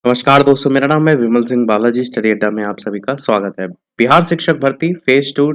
नमस्कार दोस्तों, मेरा नाम है विमल सिंह बालाजी। स्टडी अड्डा में आप सभी का स्वागत है। बिहार शिक्षक भर्ती फेज 2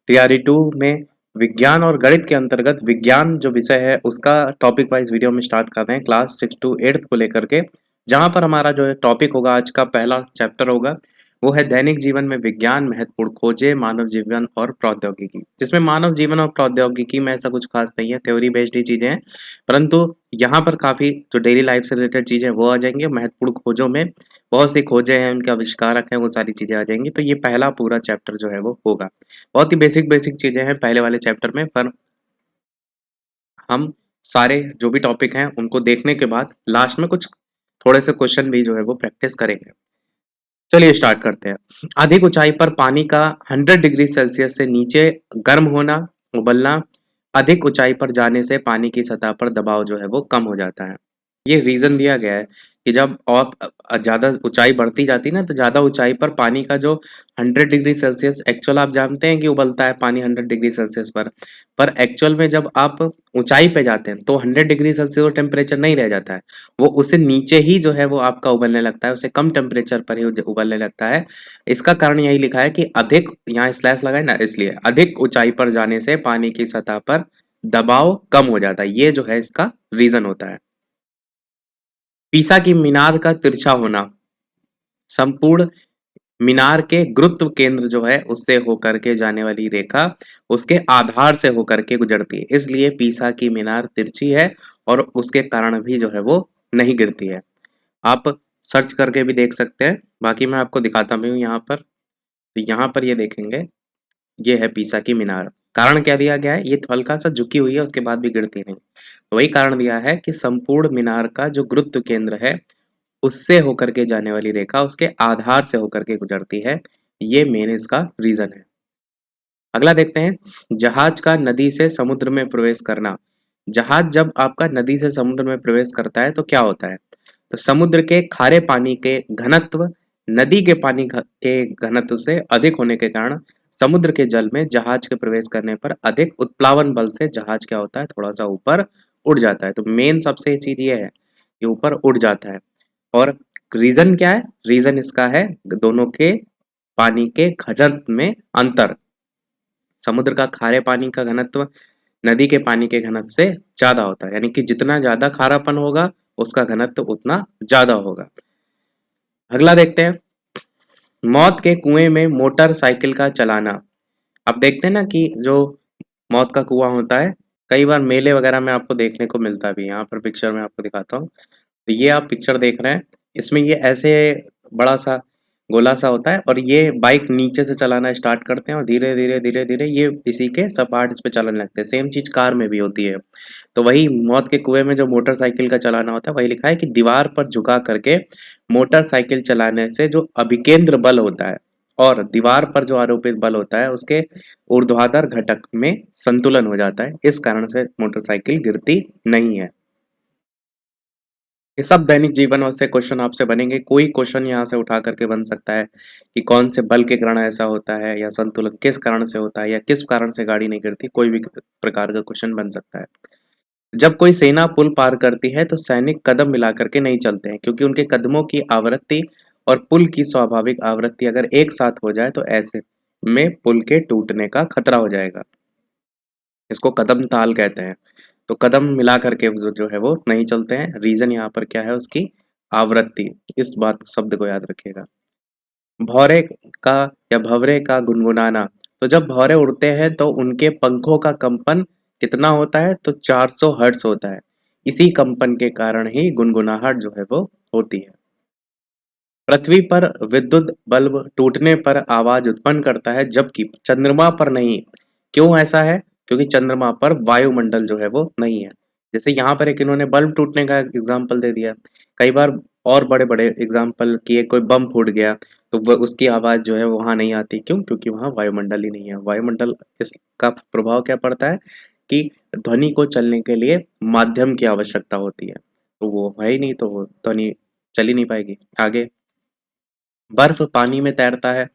तैयारी 2 में विज्ञान और गणित के अंतर्गत विज्ञान जो विषय है उसका टॉपिक वाइज वीडियो में स्टार्ट कर रहे हैं क्लास 6 to 8 को लेकर के। जहां पर हमारा जो है टॉपिक होगा, आज का पहला चैप्टर होगा वो है दैनिक जीवन में विज्ञान, महत्वपूर्ण खोजें, मानव जीवन और प्रौद्योगिकी। जिसमें मानव जीवन और प्रौद्योगिकी में ऐसा कुछ खास नहीं है, थ्योरी बेस्ड ही चीजें हैं, परंतु यहाँ पर काफी जो डेली लाइफ से रिलेटेड चीजें वो आ जाएंगी। महत्वपूर्ण खोजों में बहुत सी खोजें हैं, उनके आविष्कारक हैं, वो सारी चीजें आ जाएंगी। तो ये पहला पूरा चैप्टर जो है वो होगा। बहुत ही बेसिक बेसिक चीजें हैं पहले वाले चैप्टर में, पर हम सारे जो भी टॉपिक हैं उनको देखने के बाद लास्ट में कुछ थोड़े से क्वेश्चन भी जो है वो प्रैक्टिस करेंगे। चलिए स्टार्ट करते हैं। अधिक ऊंचाई पर पानी का 100 डिग्री सेल्सियस से नीचे गर्म होना, उबलना। अधिक ऊंचाई पर जाने से पानी की सतह पर दबाव जो है वो कम हो जाता है। ये रीजन दिया गया है कि जब आप ज्यादा ऊंचाई बढ़ती जाती है ना, तो ज्यादा ऊंचाई पर पानी का जो 100 डिग्री सेल्सियस, एक्चुअल आप जानते हैं कि उबलता है पानी 100 डिग्री सेल्सियस पर एक्चुअल में जब आप ऊंचाई पे जाते हैं तो 100 डिग्री सेल्सियस वो टेम्परेचर नहीं रह जाता है। वो उससे नीचे ही जो है वो आपका उबलने लगता है, उससे कम टेम्परेचर पर ही उबलने लगता है। इसका कारण यही लिखा है कि अधिक, यहाँ स्लैश लगाए ना, इसलिए अधिक ऊंचाई पर जाने से पानी की सतह पर दबाव कम हो जाता है। ये जो है इसका रीजन होता है। पीसा की मीनार का तिरछा होना, संपूर्ण मीनार के गुरुत्व केंद्र जो है उससे होकर के जाने वाली रेखा उसके आधार से होकर के गुजरती है, इसलिए पीसा की मीनार तिरछी है और उसके कारण भी जो है वो नहीं गिरती है। आप सर्च करके भी देख सकते हैं, बाकी मैं आपको दिखाता भी हूँ यहाँ पर। तो यहाँ पर ये देखेंगे, ये है पीसा की मीनार। कारण क्या दिया गया है, ये हल्का सा झुकी हुई है, उसके बाद भी गिरती नहीं। तो वही कारण दिया है कि संपूर्ण मीनार का जो गुरुत्व केंद्र है उससे होकर के जाने वाली रेखा उसके आधार से होकर के गुजरती है। ये मेन इसका रीजन है। अगला देखते हैं, जहाज का नदी से समुद्र में प्रवेश करना। जहाज जब आपका नदी से समुद्र में प्रवेश करता है तो क्या होता है? तो समुद्र के खारे पानी के घनत्व नदी के के घनत्व से अधिक होने के कारण समुद्र के जल में जहाज के प्रवेश करने पर अधिक उत्प्लावन बल से जहाज क्या होता है, थोड़ा सा ऊपर उड़ जाता है। तो मेन सबसे चीज ये है कि ऊपर उड़ जाता है। और रीजन क्या है? रीजन इसका है दोनों के पानी के घनत्व में अंतर। समुद्र का खारे पानी का घनत्व नदी के पानी के घनत्व से ज्यादा होता है, यानी कि जितना ज्यादा खारापन होगा उसका घनत्व उतना ज्यादा होगा। अगला देखते हैं, मौत के कुएं में मोटरसाइकिल का चलाना। अब देखते हैं ना कि जो मौत का कुआं होता है कई बार मेले वगैरह में आपको देखने को मिलता भी है। यहाँ पर पिक्चर में आपको दिखाता हूँ। तो ये आप पिक्चर देख रहे हैं, इसमें ये ऐसे बड़ा सा गोला सा होता है और ये बाइक नीचे से चलाना स्टार्ट करते हैं और धीरे धीरे धीरे धीरे ये इसी के सपाट इस पे चलने लगते हैं। सेम चीज कार में भी होती है। तो वही मौत के कुएं में जो मोटरसाइकिल का चलाना होता है, वही लिखा है कि दीवार पर झुका करके मोटरसाइकिल चलाने से जो अभिकेंद्र बल होता है और दीवार पर जो आरोपित बल होता है उसके ऊर्ध्वाधर घटक में संतुलन हो जाता है, इस कारण से मोटरसाइकिल गिरती नहीं है। ये सब दैनिक जीवन से क्वेश्चन आपसे बनेंगे। कोई क्वेश्चन यहाँ से उठा करके बन सकता है कि कौन से बल के कारण ऐसा होता है, या संतुलन किस कारण से होता है, या किस कारण से गाड़ी नहीं गिरती। कोई भी प्रकार का क्वेश्चन बन सकता है। जब कोई सेना पुल पार करती है तो सैनिक कदम मिला करके नहीं चलते हैं, क्योंकि उनके कदमों की आवृत्ति और पुल की स्वाभाविक आवृत्ति अगर एक साथ हो जाए तो ऐसे में पुल के टूटने का खतरा हो जाएगा। इसको कदम ताल कहते हैं। तो कदम मिला करके जो है वो नहीं चलते हैं। रीजन यहाँ पर क्या है, उसकी आवृत्ति। इस बात शब्द को याद रखिएगा। भौरे का या भंवरे का गुनगुनाना। तो जब भौरे उड़ते हैं तो उनके पंखों का कंपन कितना होता है? तो 400 हर्ट्ज होता है। इसी कंपन के कारण ही गुनगुनाहट जो है वो होती है। पृथ्वी पर विद्युत बल्ब टूटने पर आवाज उत्पन्न करता है, जबकि चंद्रमा पर नहीं। क्यों ऐसा है? क्योंकि चंद्रमा पर वायुमंडल जो है वो नहीं है। जैसे यहाँ पर एक इन्होंने बल्ब टूटने का एग्जाम्पल दे दिया। कई बार और बड़े बड़े एग्जाम्पल किए, कोई बम फूट गया तो वह उसकी आवाज जो है वहां नहीं आती। क्यों? क्योंकि वहां वायुमंडल ही नहीं है। वायुमंडल इसका प्रभाव क्या पड़ता है कि ध्वनि को चलने के लिए माध्यम की आवश्यकता होती है, तो वो है ही नहीं, तो वो ध्वनि चल ही नहीं पाएगी। आगे, बर्फ पानी में तैरता है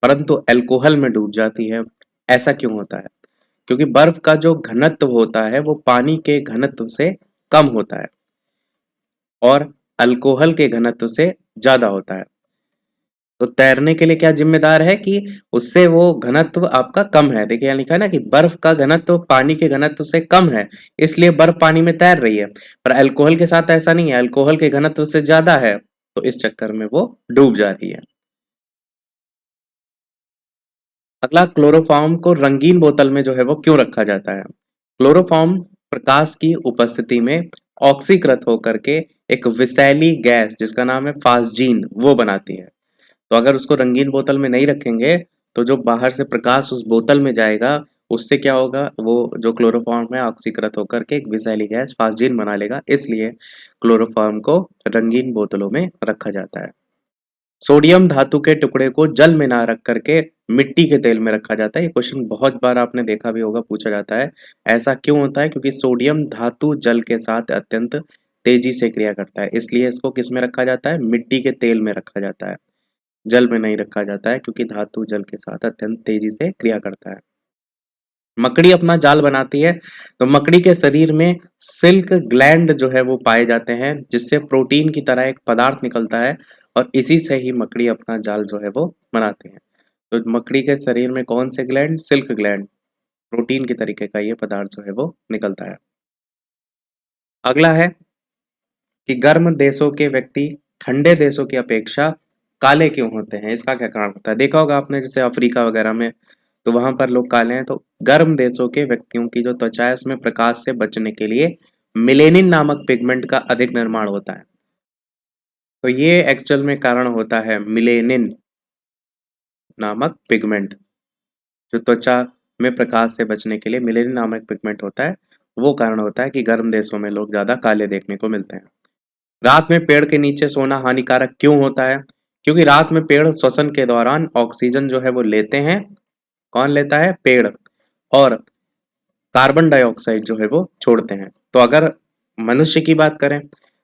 परंतु अल्कोहल में डूब जाती है। ऐसा क्यों होता है? क्योंकि बर्फ का जो घनत्व होता है वो पानी के घनत्व से कम होता है, और अल्कोहल के घनत्व से ज्यादा होता है। तो तैरने के लिए क्या जिम्मेदार है कि उससे वो घनत्व आपका कम है। देखिए यहाँ लिखा है ना कि बर्फ का घनत्व पानी के घनत्व से कम है, इसलिए बर्फ पानी में तैर रही है। पर अल्कोहल के साथ ऐसा नहीं है, अल्कोहल के घनत्व से ज्यादा है, तो इस चक्कर में वो डूब जा रही है। अगला, क्लोरोफॉर्म को रंगीन बोतल में जो है वो क्यों रखा जाता है? क्लोरोफॉर्म प्रकाश की उपस्थिति में ऑक्सीकृत होकर के एक विषैली गैस जिसका नाम है फास्जीन वो बनाती है। तो अगर उसको रंगीन बोतल में नहीं रखेंगे तो जो बाहर से प्रकाश उस बोतल में जाएगा उससे क्या होगा, वो जो क्लोरोफॉर्म है ऑक्सीकृत होकर के एक विषैली गैस फास्जीन बना लेगा। इसलिए क्लोरोफॉर्म को रंगीन बोतलों में रखा जाता है। सोडियम धातु के टुकड़े को जल में ना रख करके मिट्टी के तेल में रखा जाता है। ये क्वेश्चन बहुत बार आपने देखा भी होगा, पूछा जाता है। ऐसा क्यों होता है? क्योंकि सोडियम धातु जल के साथ अत्यंत तेजी से क्रिया करता है, इसलिए इसको किस में रखा जाता है? मिट्टी के तेल में रखा जाता है, जल में नहीं रखा जाता है, क्योंकि धातु जल के साथ अत्यंत तेजी से क्रिया करता है। मकड़ी अपना जाल बनाती है, तो मकड़ी के शरीर में सिल्क ग्लैंड जो है वो पाए जाते हैं, जिससे प्रोटीन की तरह एक पदार्थ निकलता है, और इसी से ही मकड़ी अपना जाल जो है वो बनाती है। तो मकड़ी के शरीर में कौन से ग्लैंड? सिल्क ग्लैंड, प्रोटीन के तरीके का ये पदार्थ जो है वो निकलता है। अगला है कि गर्म देशों के व्यक्ति ठंडे देशों की अपेक्षा काले क्यों होते हैं? इसका क्या कारण होता है? देखा होगा आपने, जैसे अफ्रीका वगैरह में, तो वहां पर लोग काले हैं। तो गर्म देशों के व्यक्तियों की जो त्वचा है उसमें प्रकाश से बचने के लिए मिलेनिन नामक पिगमेंट का अधिक निर्माण होता है। तो ये एक्चुअल में कारण होता है मिलेनिन नामक पिगमेंट, जो त्वचा में प्रकाश से बचने के लिए मिलेनिन नामक पिगमेंट होता है, वो कारण होता है कि गर्म देशों में लोग ज्यादा काले देखने को मिलते हैं। रात में पेड़ के नीचे सोना हानिकारक क्यों होता है? क्योंकि रात में पेड़ श्वसन के दौरान ऑक्सीजन जो है वो लेते हैं। कौन लेता है? पेड़। और कार्बन डाइऑक्साइड जो है वो छोड़ते हैं। तो अगर मनुष्य की बात करें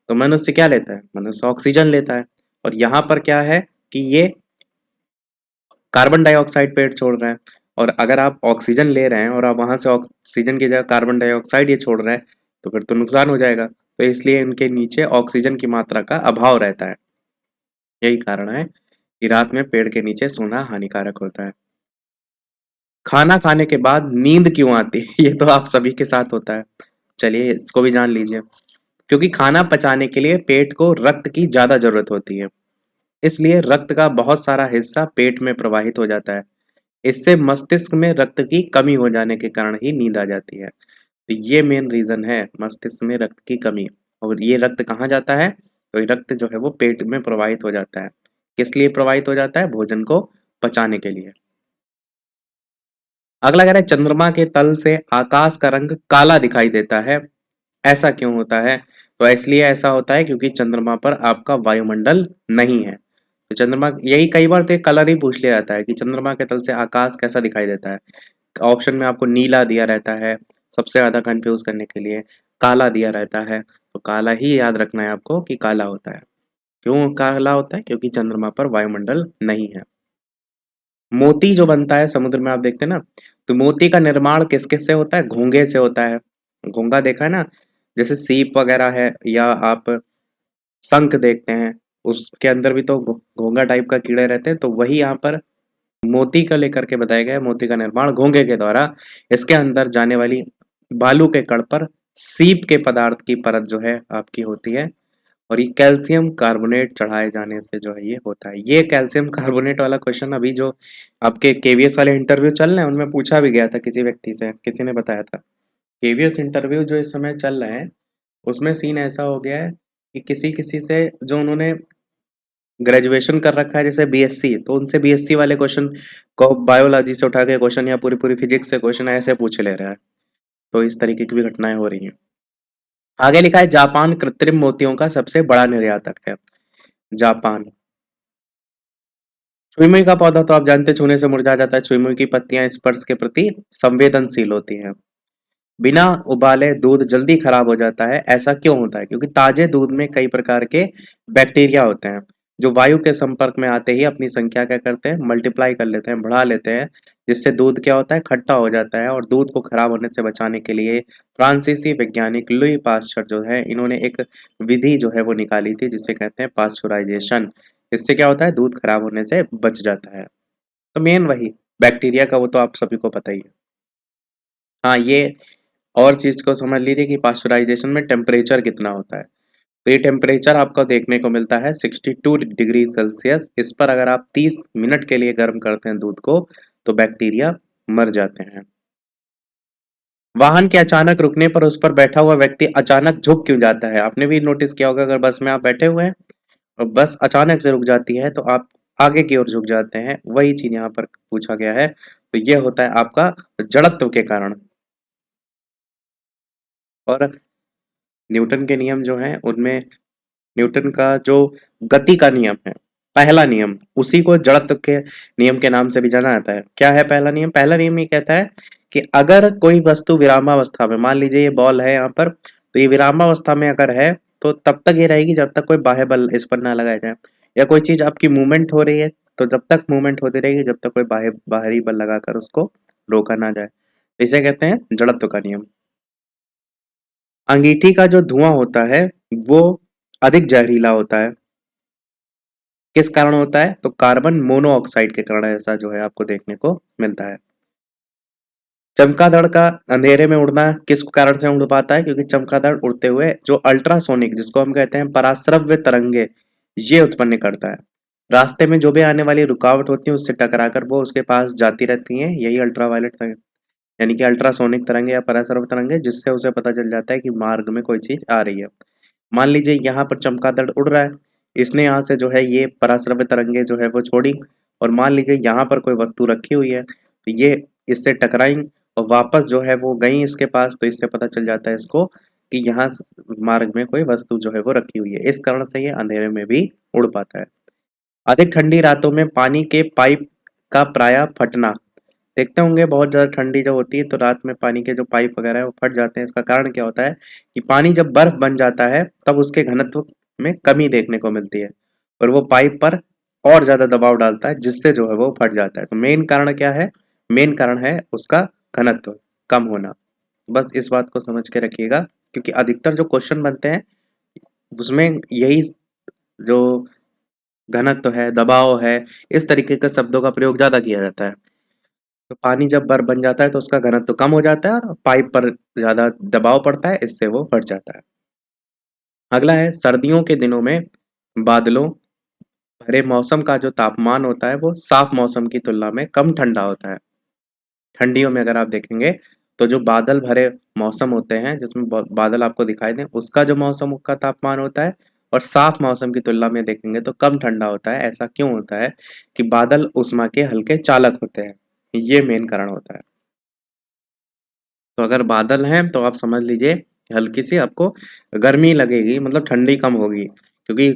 तो मनुष्य क्या लेता है? मनुष्य ऑक्सीजन लेता है। और यहाँ पर क्या है कि ये कार्बन डाइऑक्साइड पेड़ छोड़ रहे हैं, और अगर आप ऑक्सीजन ले रहे हैं और आप वहां से ऑक्सीजन की जगह कार्बन डाइऑक्साइड ये छोड़ रहे हैं, तो फिर तो नुकसान हो जाएगा। तो इसलिए इनके नीचे ऑक्सीजन की मात्रा का अभाव रहता है। यही कारण है कि रात में पेड़ के नीचे सोना हानिकारक होता है। खाना खाने के बाद नींद क्यों आती है? ये तो आप सभी के साथ होता है। चलिए इसको भी जान लीजिए। क्योंकि खाना पचाने के लिए पेट को रक्त की ज्यादा जरूरत होती है, इसलिए रक्त का बहुत सारा हिस्सा पेट में प्रवाहित हो जाता है। इससे मस्तिष्क में रक्त की कमी हो जाने के कारण ही नींद आ जाती है। तो ये मेन रीजन है मस्तिष्क में रक्त की कमी। और ये रक्त कहाँ जाता है? तो ये रक्त जो है वो पेट में प्रवाहित हो जाता है। किस लिए प्रवाहित हो जाता है? भोजन को पचाने के लिए। अगला कह रहा है, चंद्रमा के तल से आकाश का रंग काला दिखाई देता है, ऐसा क्यों होता है? तो इसलिए ऐसा होता है क्योंकि चंद्रमा पर आपका वायुमंडल नहीं है। तो चंद्रमा, यही कई बार तो कलर ही पूछ लिया जाता है कि चंद्रमा के तल से आकाश कैसा दिखाई देता है। ऑप्शन में आपको नीला दिया रहता है, सबसे ज्यादा कंफ्यूज करने के लिए। काला दिया रहता है, तो काला ही याद रखना है आपको कि काला होता है। क्यों काला होता है? क्योंकि चंद्रमा पर वायुमंडल नहीं है। मोती जो बनता है समुद्र में, आप देखते हैं ना, तो मोती का निर्माण किस किस से होता है? घोंघे से होता है। घोंघा देखा है ना, जैसे सीप वगैरह है, या आप शंख देखते हैं, उसके अंदर भी तो घोंघा टाइप का कीड़े रहते हैं। तो वही यहाँ पर मोती का लेकर के बताया गया है। मोती का निर्माण घोंघे के द्वारा, इसके अंदर जाने वाली बालू के कण पर सीप के पदार्थ की परत जो है आपकी होती है, और ये कैल्शियम कार्बोनेट चढ़ाए जाने से जो है ये होता है। ये कैल्शियम कार्बोनेट वाला क्वेश्चन अभी जो आपके केवीएस वाले इंटरव्यू चल रहे हैं उनमें पूछा भी गया था किसी व्यक्ति से, किसी ने बताया था। केवीएस इंटरव्यू जो इस समय चल रहे हैं उसमें सीन ऐसा हो गया है कि किसी किसी से जो उन्होंने ग्रेजुएशन कर रखा है, जैसे बीएससी, तो उनसे बीएससी वाले क्वेश्चन को बायोलॉजी से उठा के क्वेश्चन या पूरी पूरी फिजिक्स से क्वेश्चन ऐसे पूछ ले रहा है। तो इस तरीके की भी घटनाएं हो रही हैं। आगे लिखा है, जापान कृत्रिम मोतियों का सबसे बड़ा निर्यातक है। जापान। छुई का पौधा तो आप जानते हैं, छूने से मुरझा जाता है। छुई की पत्तियां स्पर्श के प्रति संवेदनशील होती हैं। बिना उबाले दूध जल्दी खराब हो जाता है, ऐसा क्यों होता है? क्योंकि ताजे दूध में कई प्रकार के बैक्टीरिया होते हैं जो वायु के संपर्क में आते ही अपनी संख्या क्या करते हैं, मल्टीप्लाई कर लेते हैं, बढ़ा लेते हैं, जिससे दूध क्या होता है, खट्टा हो जाता है। और दूध को खराब होने से बचाने के लिए फ्रांसीसी वैज्ञानिक लुई पास्चर जो है, इन्होंने एक विधि जो है वो निकाली थी, जिसे कहते हैं पास्चुराइजेशन। इससे क्या होता है, दूध खराब होने से बच जाता है। तो मेन वही बैक्टीरिया का, वो तो आप सभी को पता ही है। हाँ, ये और चीज को समझ लीजिए कि पास्चुराइजेशन में टेम्परेचर कितना होता है। तो ये टेम्परेचर आपको देखने को मिलता है 62 डिग्री सेल्सियस। इस पर अगर आप 30 मिनट के लिए गर्म करते हैं दूध को, तो बैक्टीरिया मर जाते हैं। वाहन के अचानक रुकने पर उस पर बैठा हुआ व्यक्ति अचानक झुक क्यों जाता है? आपने भी नोटिस किया होगा, अगर बस में आप बैठे हुए हैं और बस अचानक से रुक जाती है, तो आप आगे की ओर झुक जाते हैं। वही चीज यहाँ पर पूछा गया है। तो ये होता है आपका जड़त्व के कारण। और न्यूटन के नियम जो हैं उनमें, न्यूटन का जो गति का नियम है, पहला नियम, उसी को जड़त्व के नियम के नाम से भी जाना जाता है। क्या है पहला नियम? पहला नियम ये कहता है कि अगर कोई वस्तु विरामावस्था में, मान लीजिए ये बॉल है यहाँ पर, तो ये विरामावस्था में अगर है तो तब तक ये रहेगी जब तक कोई बाह्य बल इस पर ना लगाया जाए। या कोई चीज आपकी मूवमेंट हो रही है, तो जब तक मूवमेंट होती रहेगी जब तक कोई बाहरी बल लगाकर उसको रोका ना जाए। इसे कहते हैं जड़त्व का नियम। अंगीठी का जो धुआं होता है वो अधिक जहरीला होता है। किस कारण होता है? तो कार्बन मोनोऑक्साइड के कारण ऐसा जो है आपको देखने को मिलता है। चमगादड़ का अंधेरे में उड़ना किस कारण से उड़ पाता है? क्योंकि चमगादड़ उड़ते हुए जो अल्ट्रासोनिक, जिसको हम कहते हैं पराश्रव्य तरंगे, ये उत्पन्न करता है। रास्ते में जो भी आने वाली रुकावट होती है उससे टकराकर वो उसके पास जाती रहती हैं, यही अल्ट्रावायलेट, यानी कि अल्ट्रासोनिक तरंगे या पराश्रव्य तरंगे, जिससे उसे पता चल जाता है कि मार्ग में कोई चीज आ रही है। मान लीजिए यहाँ पर चमगादड़ उड़ रहा है, इसने यहाँ से जो है ये पराश्रव्य तरंगे जो है वो छोड़ी, और मान लीजिए यहाँ पर कोई वस्तु रखी हुई है, तो ये इससे टकराई और वापस जो है वो गई इसके पास, तो इससे पता चल जाता है इसको कि यहाँ मार्ग में कोई वस्तु जो है वो रखी हुई है। इस कारण से ये अंधेरे में भी उड़ पाता है। अधिक ठंडी रातों में पानी के पाइप का प्रायः फटना, देखते होंगे बहुत ज़्यादा ठंडी जब होती है तो रात में पानी के जो पाइप वगैरह है वो फट जाते हैं। इसका कारण क्या होता है कि पानी जब बर्फ बन जाता है तब उसके घनत्व में कमी देखने को मिलती है, और वो पाइप पर और ज़्यादा दबाव डालता है, जिससे जो है वो फट जाता है। तो मेन कारण क्या है? मेन कारण है उसका घनत्व कम होना। बस इस बात को समझ के रखिएगा, क्योंकि अधिकतर जो क्वेश्चन बनते हैं उसमें यही जो घनत्व है, दबाव है, इस तरीके के शब्दों का प्रयोग ज़्यादा किया जाता है। तो पानी जब बर्फ बन जाता है तो उसका घनत्व कम हो जाता है और पाइप पर ज्यादा दबाव पड़ता है, इससे वो फट जाता है। अगला है, सर्दियों के दिनों में बादलों भरे मौसम का जो तापमान होता है वो साफ मौसम की तुलना में कम ठंडा होता है। ठंडियों में अगर आप देखेंगे तो जो बादल भरे मौसम होते हैं, जिसमें बादल आपको दिखाई दें, उसका जो मौसम का तापमान होता है और साफ मौसम की तुलना में देखेंगे तो कम ठंडा होता है। ऐसा क्यों होता है? कि बादल उष्मा के हल्के चालक होते हैं, ये मेन कारण होता है। तो अगर बादल हैं तो आप समझ लीजिए हल्की सी आपको गर्मी लगेगी, मतलब ठंडी कम होगी, क्योंकि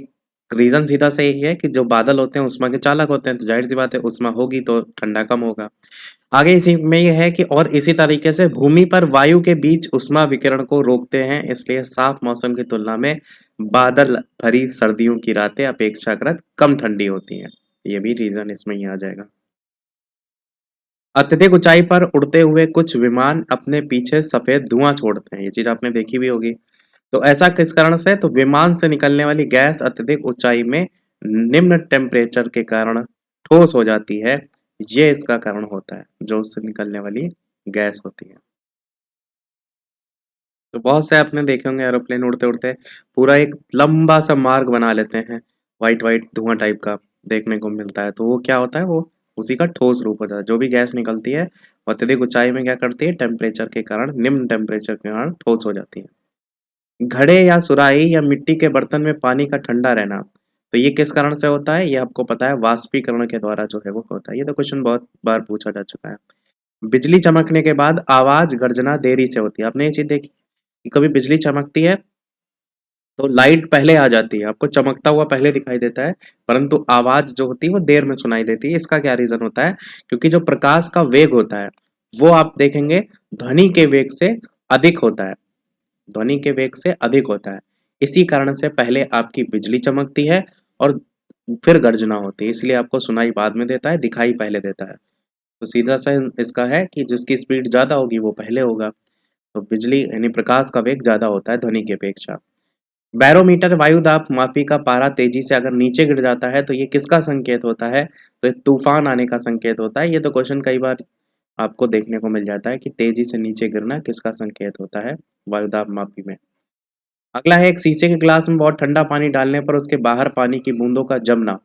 रीजन सीधा से यही है कि जो बादल होते हैं उष्मा के चालक होते हैं, तो जाहिर सी बात है उष्मा होगी तो ठंडा कम होगा। आगे इसी में यह है कि और इसी तरीके से भूमि पर वायु के बीच उष्मा विकिरण को रोकते हैं, इसलिए साफ मौसम की तुलना में बादल भरी सर्दियों की रातें अपेक्षाकृत कम ठंडी होती हैं। ये भी रीजन इसमें ही आ जाएगा। अत्यधिक ऊंचाई पर उड़ते हुए कुछ विमान अपने पीछे सफेद धुआं छोड़ते हैं, ये चीज आपने देखी भी होगी। तो ऐसा किस कारण से? तो विमान से निकलने वाली गैस अत्यधिक ऊंचाई में निम्न टेम्परेचर के कारण ठोस हो जाती है, ये इसका कारण होता है, जो उससे निकलने वाली गैस होती है। तो बहुत से आपने देखे होंगे एरोप्लेन उड़ते उड़ते पूरा एक लंबा सा मार्ग बना लेते हैं, वाइट वाइट धुआं टाइप का देखने को मिलता है। तो वो क्या होता है, वो उसी का ठोस रूप होता है। जो भी गैस निकलती है वो अत्यधिक ऊंचाई में क्या करती है, टेम्परेचर के कारण, निम्न टेम्परेचर के कारण ठोस हो जाती है। घड़े या सुराही या मिट्टी के बर्तन में पानी का ठंडा रहना, तो ये किस कारण से होता है? ये आपको पता है, वाष्पीकरण के द्वारा जो है वो होता है। ये तो क्वेश्चन बहुत बार पूछा जा चुका है। बिजली चमकने के बाद आवाज गर्जना देरी से होती है, आपने ये चीज देखी कि कभी बिजली चमकती है तो लाइट पहले आ जाती है, आपको चमकता हुआ पहले दिखाई देता है, परंतु आवाज जो होती है वो देर में सुनाई देती है। इसका क्या रीजन होता है? क्योंकि जो प्रकाश का वेग होता है वो आप देखेंगे ध्वनि के वेग से अधिक होता है, ध्वनि के वेग से अधिक होता है। इसी कारण से पहले आपकी बिजली चमकती है और फिर गर्जना होती है, इसलिए आपको सुनाई बाद में देता है, दिखाई पहले देता है। तो सीधा सा इसका है कि जिसकी स्पीड ज़्यादा होगी वो पहले होगा। तो बिजली यानी प्रकाश का वेग ज़्यादा होता है ध्वनि की अपेक्षा। बैरोमीटर वायु दाब मापी का पारा तेजी से अगर नीचे गिर जाता है तो ये किसका संकेत होता है? तो ये तूफान आने का संकेत होता है। ये तो क्वेश्चन कई बार आपको देखने को मिल जाता है कि तेजी से नीचे गिरना किसका संकेत होता है वायु दाब मापी में। अगला है एक शीशे के ग्लास में बहुत ठंडा पानी डालने पर उसके बाहर पानी की बूंदों का जमना।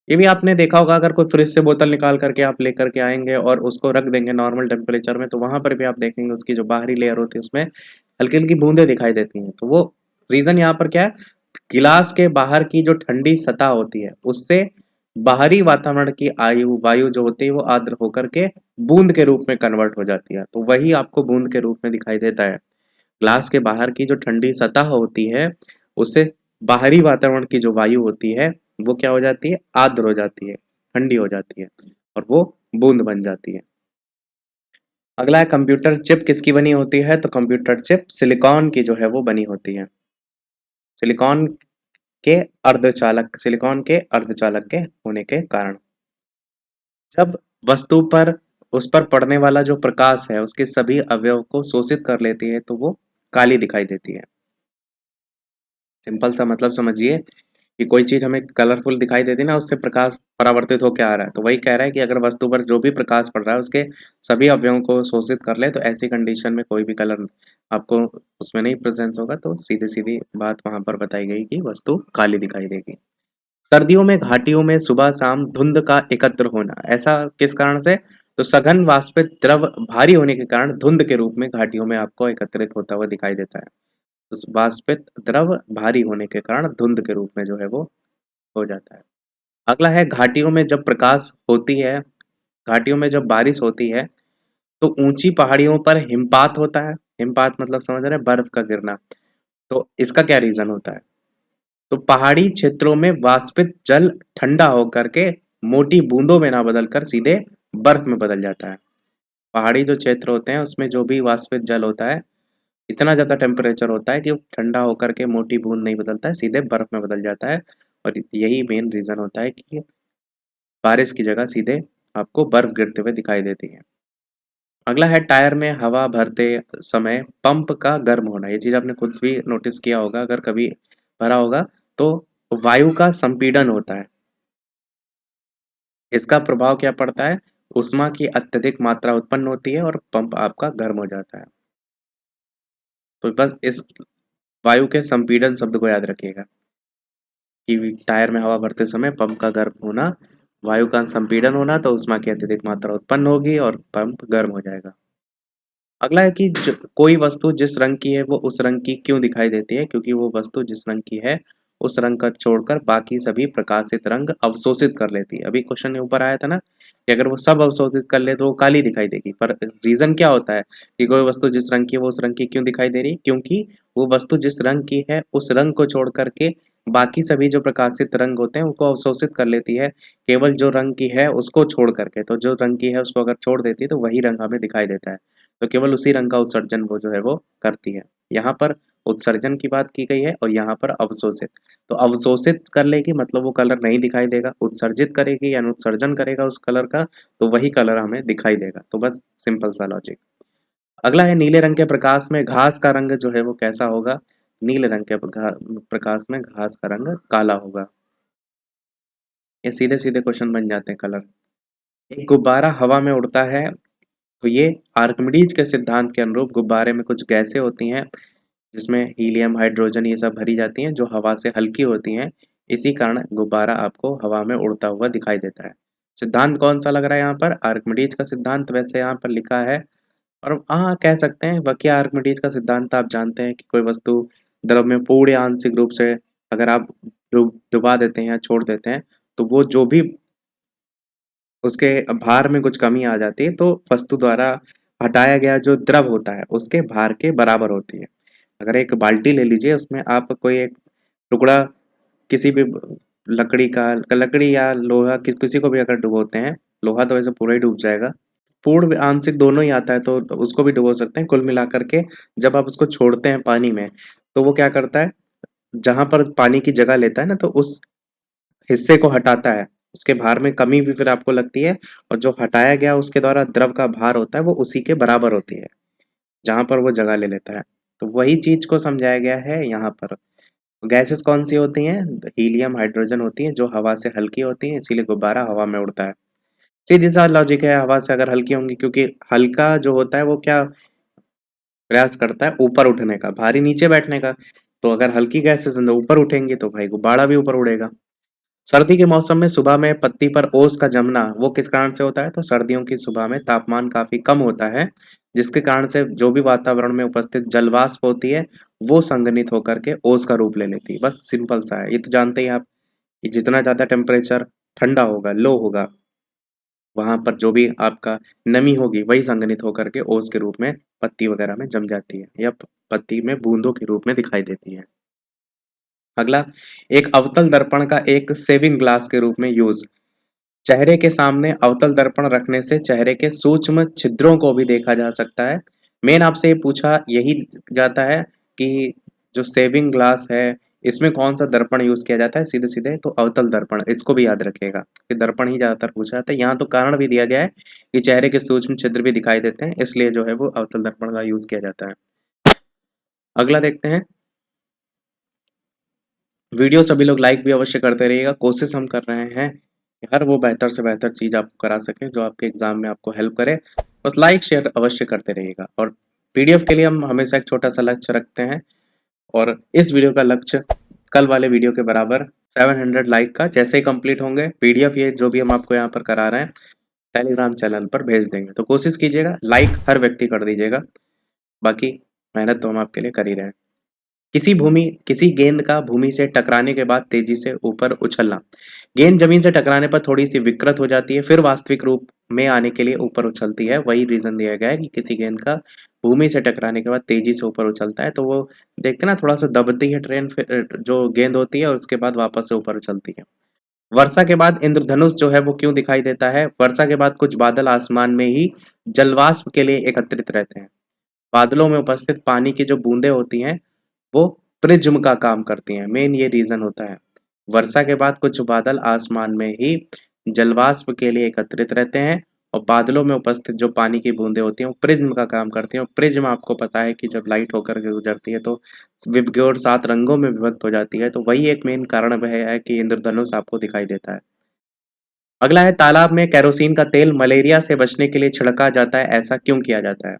ये भी आपने देखा होगा, अगर कोई फ्रिज से बोतल निकाल करके आप लेकर के आएंगे और उसको रख देंगे नॉर्मल टेम्परेचर में, तो वहां पर भी आप देखेंगे उसकी जो बाहरी लेयर होती है उसमें हल्की हल्की बूंदें दिखाई देती हैं। तो वो रीजन यहाँ पर क्या है, गिलास के बाहर की जो ठंडी सतह होती है उससे बाहरी वातावरण की आयु वायु जो होती है वो आर्द्र होकर के बूंद के रूप में कन्वर्ट हो जाती है, तो वही आपको बूंद के रूप में दिखाई देता है। ग्लास के बाहर की जो ठंडी सतह होती है उससे बाहरी वातावरण की जो वायु होती है वो क्या हो जाती है, आर्द्र हो जाती है, ठंडी हो जाती है और वो बूंद बन जाती है। अगला है कंप्यूटर चिप किसकी बनी होती है? तो कंप्यूटर चिप सिलिकॉन की जो है वो बनी होती है। सिलिकॉन के सिलिकॉन के अर्धचालक के होने के कारण जब वस्तु पर उस पर पड़ने वाला जो प्रकाश है उसके सभी अवयव को शोषित कर लेती है तो वो काली दिखाई देती है। सिंपल सा मतलब समझिए कि कोई चीज हमें कलरफुल दिखाई देती है ना, उससे प्रकाश परावर्तित होकर आ रहा है, तो वही कह रहा है कि अगर वस्तु पर जो भी प्रकाश पड़ रहा है उसके सभी अवयवों को शोषित कर ले तो ऐसी कंडीशन में कोई भी कलर आपको उसमें नहीं प्रेजेंस होगा, तो सीधी सीधी बात वहां पर बताई गई कि वस्तु काली दिखाई देगी। सर्दियों में घाटियों में सुबह शाम धुंध का एकत्र होना, ऐसा किस कारण से? तो सघन वाष्पित द्रव भारी होने के कारण धुंध के रूप में घाटियों में आपको एकत्रित होता हुआ दिखाई देता है। उस वाष्पित द्रव भारी होने के कारण धुंध के रूप में जो है वो हो जाता है। अगला है घाटियों में जब प्रकाश होती है, घाटियों में जब बारिश होती है तो ऊंची पहाड़ियों पर हिमपात होता है। हिमपात मतलब समझ रहे हैं, बर्फ का गिरना। तो इसका क्या रीजन होता है? तो पहाड़ी क्षेत्रों में वाष्पित जल ठंडा होकर के मोटी बूंदों में ना बदलकर सीधे बर्फ में बदल जाता है। पहाड़ी जो क्षेत्र होते हैं उसमें जो भी वाष्पित जल होता है इतना ज़्यादा टेम्परेचर होता है कि वो ठंडा होकर के मोटी बूंद नहीं बदलता है, सीधे बर्फ में बदल जाता है। और यही मेन रीज़न होता है कि बारिश की जगह सीधे आपको बर्फ गिरते हुए दिखाई देती है। अगला है टायर में हवा भरते समय पंप का गर्म होना। ये चीज़ आपने खुद भी नोटिस किया होगा अगर कभी भरा होगा, तो वायु का संपीड़न होता है। इसका प्रभाव क्या पड़ता है? ऊष्मा की अत्यधिक मात्रा उत्पन्न होती है और पंप आपका गर्म हो जाता है। तो बस इस वायु के संपीड़न शब्द को याद रखिएगा कि टायर में हवा भरते समय पंप का गर्म होना, वायु का संपीड़न होना, तो ऊष्मा की अत्यधिक मात्रा उत्पन्न होगी और पंप गर्म हो जाएगा। अगला है कि कोई वस्तु जिस रंग की है वो उस रंग की क्यों दिखाई देती है? क्योंकि वो वस्तु जिस रंग की है उस रंग का छोड़कर बाकी सभी प्रकाशित रंग अवशोषित कर लेती है। अभी क्वेश्चन ऊपर आया था ना कि अगर वो सब अवशोषित कर ले तो वो काली दिखाई देगी, पर रीजन क्या होता है कि कोई वस्तु जिस रंग की है वो उस रंग की क्यों दिखाई दे रही है? क्योंकि वो वस्तु जिस रंग की है उस रंग को छोड़ करके बाकी सभी जो प्रकाशित रंग होते हैं उनको अवशोषित कर लेती है। केवल जो रंग की है उसको छोड़ करके, तो जो रंग की है उसको अगर छोड़ देती है तो वही रंग हमें दिखाई देता है। तो केवल उसी रंग का उत्सर्जन वो जो है वो करती है। यहाँ पर उत्सर्जन की बात की गई है और यहाँ पर अवशोषित। तो अवशोषित कर लेगी मतलब वो कलर नहीं दिखाई देगा, उत्सर्जित करेगी यानी उत्सर्जन करेगा उस कलर का तो वही कलर हमें दिखाई देगा। तो बस सिंपल सा लॉजिक। अगला है नीले रंग के प्रकाश में घास का रंग जो है वो कैसा होगा? नीले रंग के प्रकाश में घास का रंग काला होगा। ये सीधे सीधे क्वेश्चन बन जाते हैं कलर। एक गुब्बारा हवा में उड़ता है तो ये आर्किमिडीज के सिद्धांत के अनुरूप गुब्बारे में कुछ गैसें होती हैं जिसमें हीलियम हाइड्रोजन ये सब भरी जाती हैं जो हवा से हल्की होती हैं। इसी कारण गुब्बारा आपको हवा में उड़ता हुआ दिखाई देता है। सिद्धांत कौन सा लग रहा है यहाँ पर? आर्किमिडीज का सिद्धांत वैसे यहाँ पर लिखा है। और हाँ कह सकते हैं बाकी आर्किमिडीज का सिद्धांत आप जानते हैं कि कोई वस्तु द्रव में पूर्ण या आंशिक रूप से अगर आप डुबा देते हैं या छोड़ देते हैं तो वो जो भी उसके भार में कुछ कमी आ जाती है तो वस्तु द्वारा हटाया गया जो द्रव होता है उसके भार के बराबर होती है। अगर एक बाल्टी ले लीजिए उसमें आप कोई एक टुकड़ा किसी भी लकड़ी या लोहा किसी को भी अगर डुबोते हैं, लोहा तो वैसे पूरा ही डूब जाएगा, पूर्ण आंशिक दोनों ही आता है तो उसको भी डुबो सकते हैं। कुल मिलाकर के जब आप उसको छोड़ते हैं पानी में तो वो क्या करता है, जहां पर पानी की जगह लेता है ना तो उस हिस्से को हटाता है, उसके भार में कमी भी फिर आपको लगती है, और जो हटाया गया उसके द्वारा द्रव का भार होता है वो उसी के बराबर होती है जहां पर वो जगह ले लेता है। तो वही चीज को समझाया गया है यहाँ पर। गैसेस कौन सी होती हैं? हीलियम, हाइड्रोजन होती हैं, जो हवा से हल्की होती हैं, इसीलिए गुब्बारा हवा में उड़ता है। सीधी सा लॉजिक है, हवा से अगर हल्की होंगी, क्योंकि हल्का जो होता है वो क्या प्रयास करता है? ऊपर उठने का, भारी नीचे बैठने का। तो अगर हल्की गैसेस ऊपर उठेंगी तो भाई गुब्बारा भी ऊपर उड़ेगा। सर्दी के मौसम में सुबह में पत्ती पर ओस का जमना वो किस कारण से होता है? तो सर्दियों की सुबह में तापमान काफी कम होता है, जिसके कारण से जो भी वातावरण में उपस्थित जलवाष्प होती है वो संघनित होकर के ओस का रूप ले लेती है। बस सिंपल सा है, ये तो जानते ही आप कि जितना ज्यादा टेम्परेचर ठंडा होगा, लो होगा, वहां पर जो भी आपका नमी होगी वही संघनित होकर के ओस के रूप में पत्ती वगैरह में जम जाती है, या पत्ती में बूंदों के रूप में दिखाई देती है। अगला, एक अवतल दर्पण का एक सेविंग ग्लास के रूप में यूज। चेहरे के सामने अवतल दर्पण रखने से चेहरे के सूक्ष्म छिद्रों को भी देखा जा सकता है। मेन आपसे ये पूछा यही जाता है कि जो सेविंग ग्लास है इसमें कौन सा दर्पण यूज किया जाता है? सीधे सीधे तो अवतल दर्पण, इसको भी याद रखिएगा कि दर्पण ही ज्यादातर पूछा जाता है। यहाँ तो कारण भी दिया गया है कि चेहरे के सूक्ष्म छिद्र भी दिखाई देते हैं, इसलिए जो है वो अवतल दर्पण का यूज किया जाता है। अगला देखते हैं। वीडियो सभी लोग लाइक भी अवश्य करते रहिएगा। कोशिश हम कर रहे हैं कि हर वो बेहतर से बेहतर चीज़ आपको करा सकें जो आपके एग्जाम में आपको हेल्प करे। बस लाइक शेयर अवश्य करते रहिएगा। और पीडीएफ के लिए हम हमेशा एक छोटा सा लक्ष्य रखते हैं, और इस वीडियो का लक्ष्य कल वाले वीडियो के बराबर 700 लाइक का। जैसे ही कंप्लीट होंगे पीडीएफ ये जो भी हम आपको यहाँ पर करा रहे हैं टेलीग्राम चैनल पर भेज देंगे। तो कोशिश कीजिएगा, लाइक हर व्यक्ति कर दीजिएगा। बाकी मेहनत तो हम आपके लिए कर ही रहे हैं। किसी गेंद का भूमि से टकराने के बाद तेजी से ऊपर उछलना। गेंद जमीन से टकराने पर थोड़ी सी विकृत हो जाती है, फिर वास्तविक रूप में आने के लिए ऊपर उछलती है। वही रीजन दिया गया है कि किसी गेंद का भूमि से टकराने के बाद तेजी से ऊपर उछलता है, तो वो देखते ना थोड़ा सा दबती है ट्रेन, फिर जो गेंद होती है और उसके बाद वापस से ऊपर उछलती है। वर्षा के बाद इंद्रधनुष जो है वो क्यों दिखाई देता है? वर्षा के बाद कुछ बादल आसमान में ही जलवाष्प के लिए एकत्रित रहते हैं। बादलों में उपस्थित पानी की जो बूंदें होती हैं वो प्रिज्म का काम करती हैं। मेन ये रीजन होता है। वर्षा के बाद कुछ बादल आसमान में ही जलवाष्प के लिए एकत्रित रहते हैं, और बादलों में उपस्थित जो पानी की बूंदें होती हैं वो प्रिज्म का काम करती हैं। और प्रिज्म आपको पता है कि जब लाइट होकर के गुजरती है तो विबग्योर 7 रंगों में विभक्त हो जाती है। तो वही एक मेन कारण वह है कि इंद्रधनुष आपको दिखाई देता है। अगला है, तालाब में केरोसिन का तेल मलेरिया से बचने के लिए छिड़का जाता है, ऐसा क्यों किया जाता है?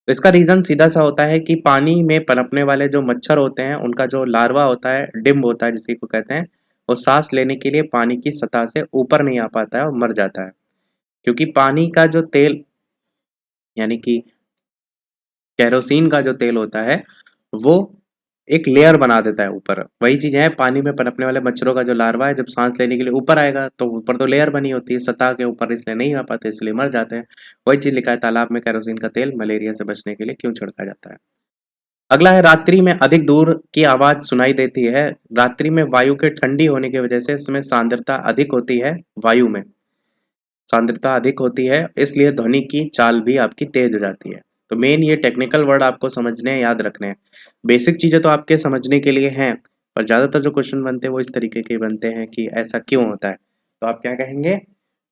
तो इसका रीजन सीधा सा होता है कि पानी में पनपने वाले जो मच्छर होते हैं उनका जो लार्वा होता है, डिम्ब होता है जिसी को कहते हैं, वो सांस लेने के लिए पानी की सतह से ऊपर नहीं आ पाता है और मर जाता है। क्योंकि पानी का जो तेल यानी कि केरोसिन का जो तेल होता है वो एक लेयर बना देता है ऊपर। वही चीज है, पानी में पनपने वाले मच्छरों का जो लार्वा है जब सांस लेने के लिए ऊपर आएगा तो ऊपर तो लेयर बनी होती है सतह के ऊपर, इसलिए नहीं आ पाते, इसलिए मर जाते हैं। वही चीज लिखा है, तालाब में केरोसिन का तेल मलेरिया से बचने के लिए क्यों छिड़का जाता है। अगला है, रात्रि में अधिक दूर की आवाज सुनाई देती है। रात्रि में वायु के ठंडी होने की वजह से इसमें सांद्रता अधिक होती है। वायु में सांद्रता अधिक होती है, इसलिए ध्वनि की चाल भी आपकी तेज हो जाती है। तो मेन ये टेक्निकल वर्ड आपको समझने हैं, याद रखने हैं। बेसिक चीजें तो आपके समझने के लिए हैं, पर ज्यादातर जो क्वेश्चन बनते हैं वो इस तरीके के बनते हैं कि ऐसा क्यों होता है। तो आप क्या कहेंगे?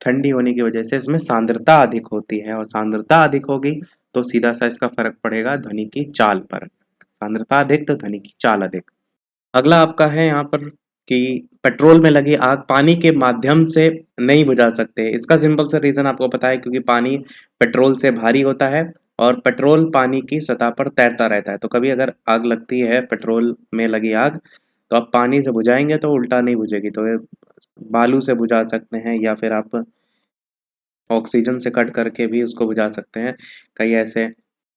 ठंडी होने की वजह से इसमें सांद्रता अधिक होती है, और सांद्रता अधिक होगी तो सीधा सा इसका फर्क पड़ेगा ध्वनि की चाल पर। सांद्रता अधिक तो ध्वनि की चाल अधिक। अगला आपका है यहाँ पर कि पेट्रोल में लगी आग पानी के माध्यम से नहीं बुझा सकते। इसका सिंपल सा रीजन आपको पता है, क्योंकि पानी पेट्रोल से भारी होता है और पेट्रोल पानी की सतह पर तैरता रहता है। तो कभी अगर आग लगती है, पेट्रोल में लगी आग, तो आप पानी से बुझाएंगे तो उल्टा नहीं बुझेगी, तो ये बालू से बुझा सकते हैं, या फिर आप ऑक्सीजन से कट करके भी उसको बुझा सकते हैं। कई ऐसे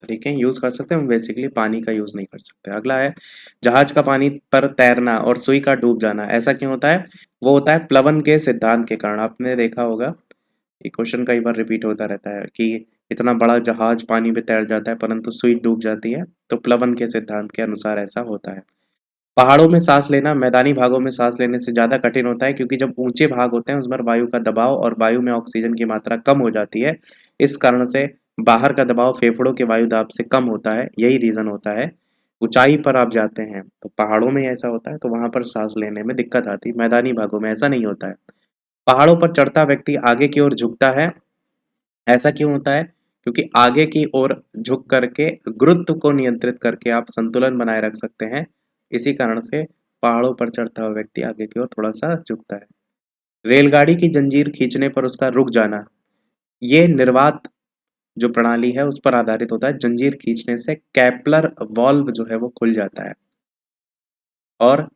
तरीके यूज कर सकते हैं, हम बेसिकली पानी का यूज नहीं कर सकते। अगला है, जहाज का पानी पर तैरना और सुई का डूब जाना ऐसा क्यों होता है? वो होता है प्लवन के सिद्धांत के कारण। आपने देखा होगा ये क्वेश्चन कई बार रिपीट होता रहता है कि इतना बड़ा जहाज पानी में तैर जाता है परंतु सुई डूब जाती है, तो प्लवन के सिद्धांत के अनुसार ऐसा होता है। पहाड़ों में सांस लेना मैदानी भागों में सांस लेने से ज्यादा कठिन होता है, क्योंकि जब ऊंचे भाग होते हैं उसमें वायु का दबाव और वायु में ऑक्सीजन की मात्रा कम हो जाती है। इस कारण से बाहर का दबाव फेफड़ों के वायु दाब से कम होता है, यही रीजन होता है। ऊंचाई पर आप जाते हैं तो पहाड़ों में ऐसा होता है, तो वहां पर सांस लेने में दिक्कत आती है। मैदानी भागों में ऐसा नहीं होता है। पहाड़ों पर चढ़ता व्यक्ति आगे की ओर झुकता है। ऐसा क्यों होता है? क्योंकि आगे की ओर झुक करके गुरुत्व को नियंत्रित करके आप संतुलन बनाए रख सकते हैं। इसी कारण से पहाड़ों पर चढ़ता हुआ व्यक्ति आगे की ओर थोड़ा सा झुकता है। रेलगाड़ी की जंजीर खींचने पर उसका रुक जाना, ये निर्वात जो प्रणाली है उस पर आधारित होता है। जंजीर खींचने से कैपलर वॉल्व जो है वो खुल जाता है और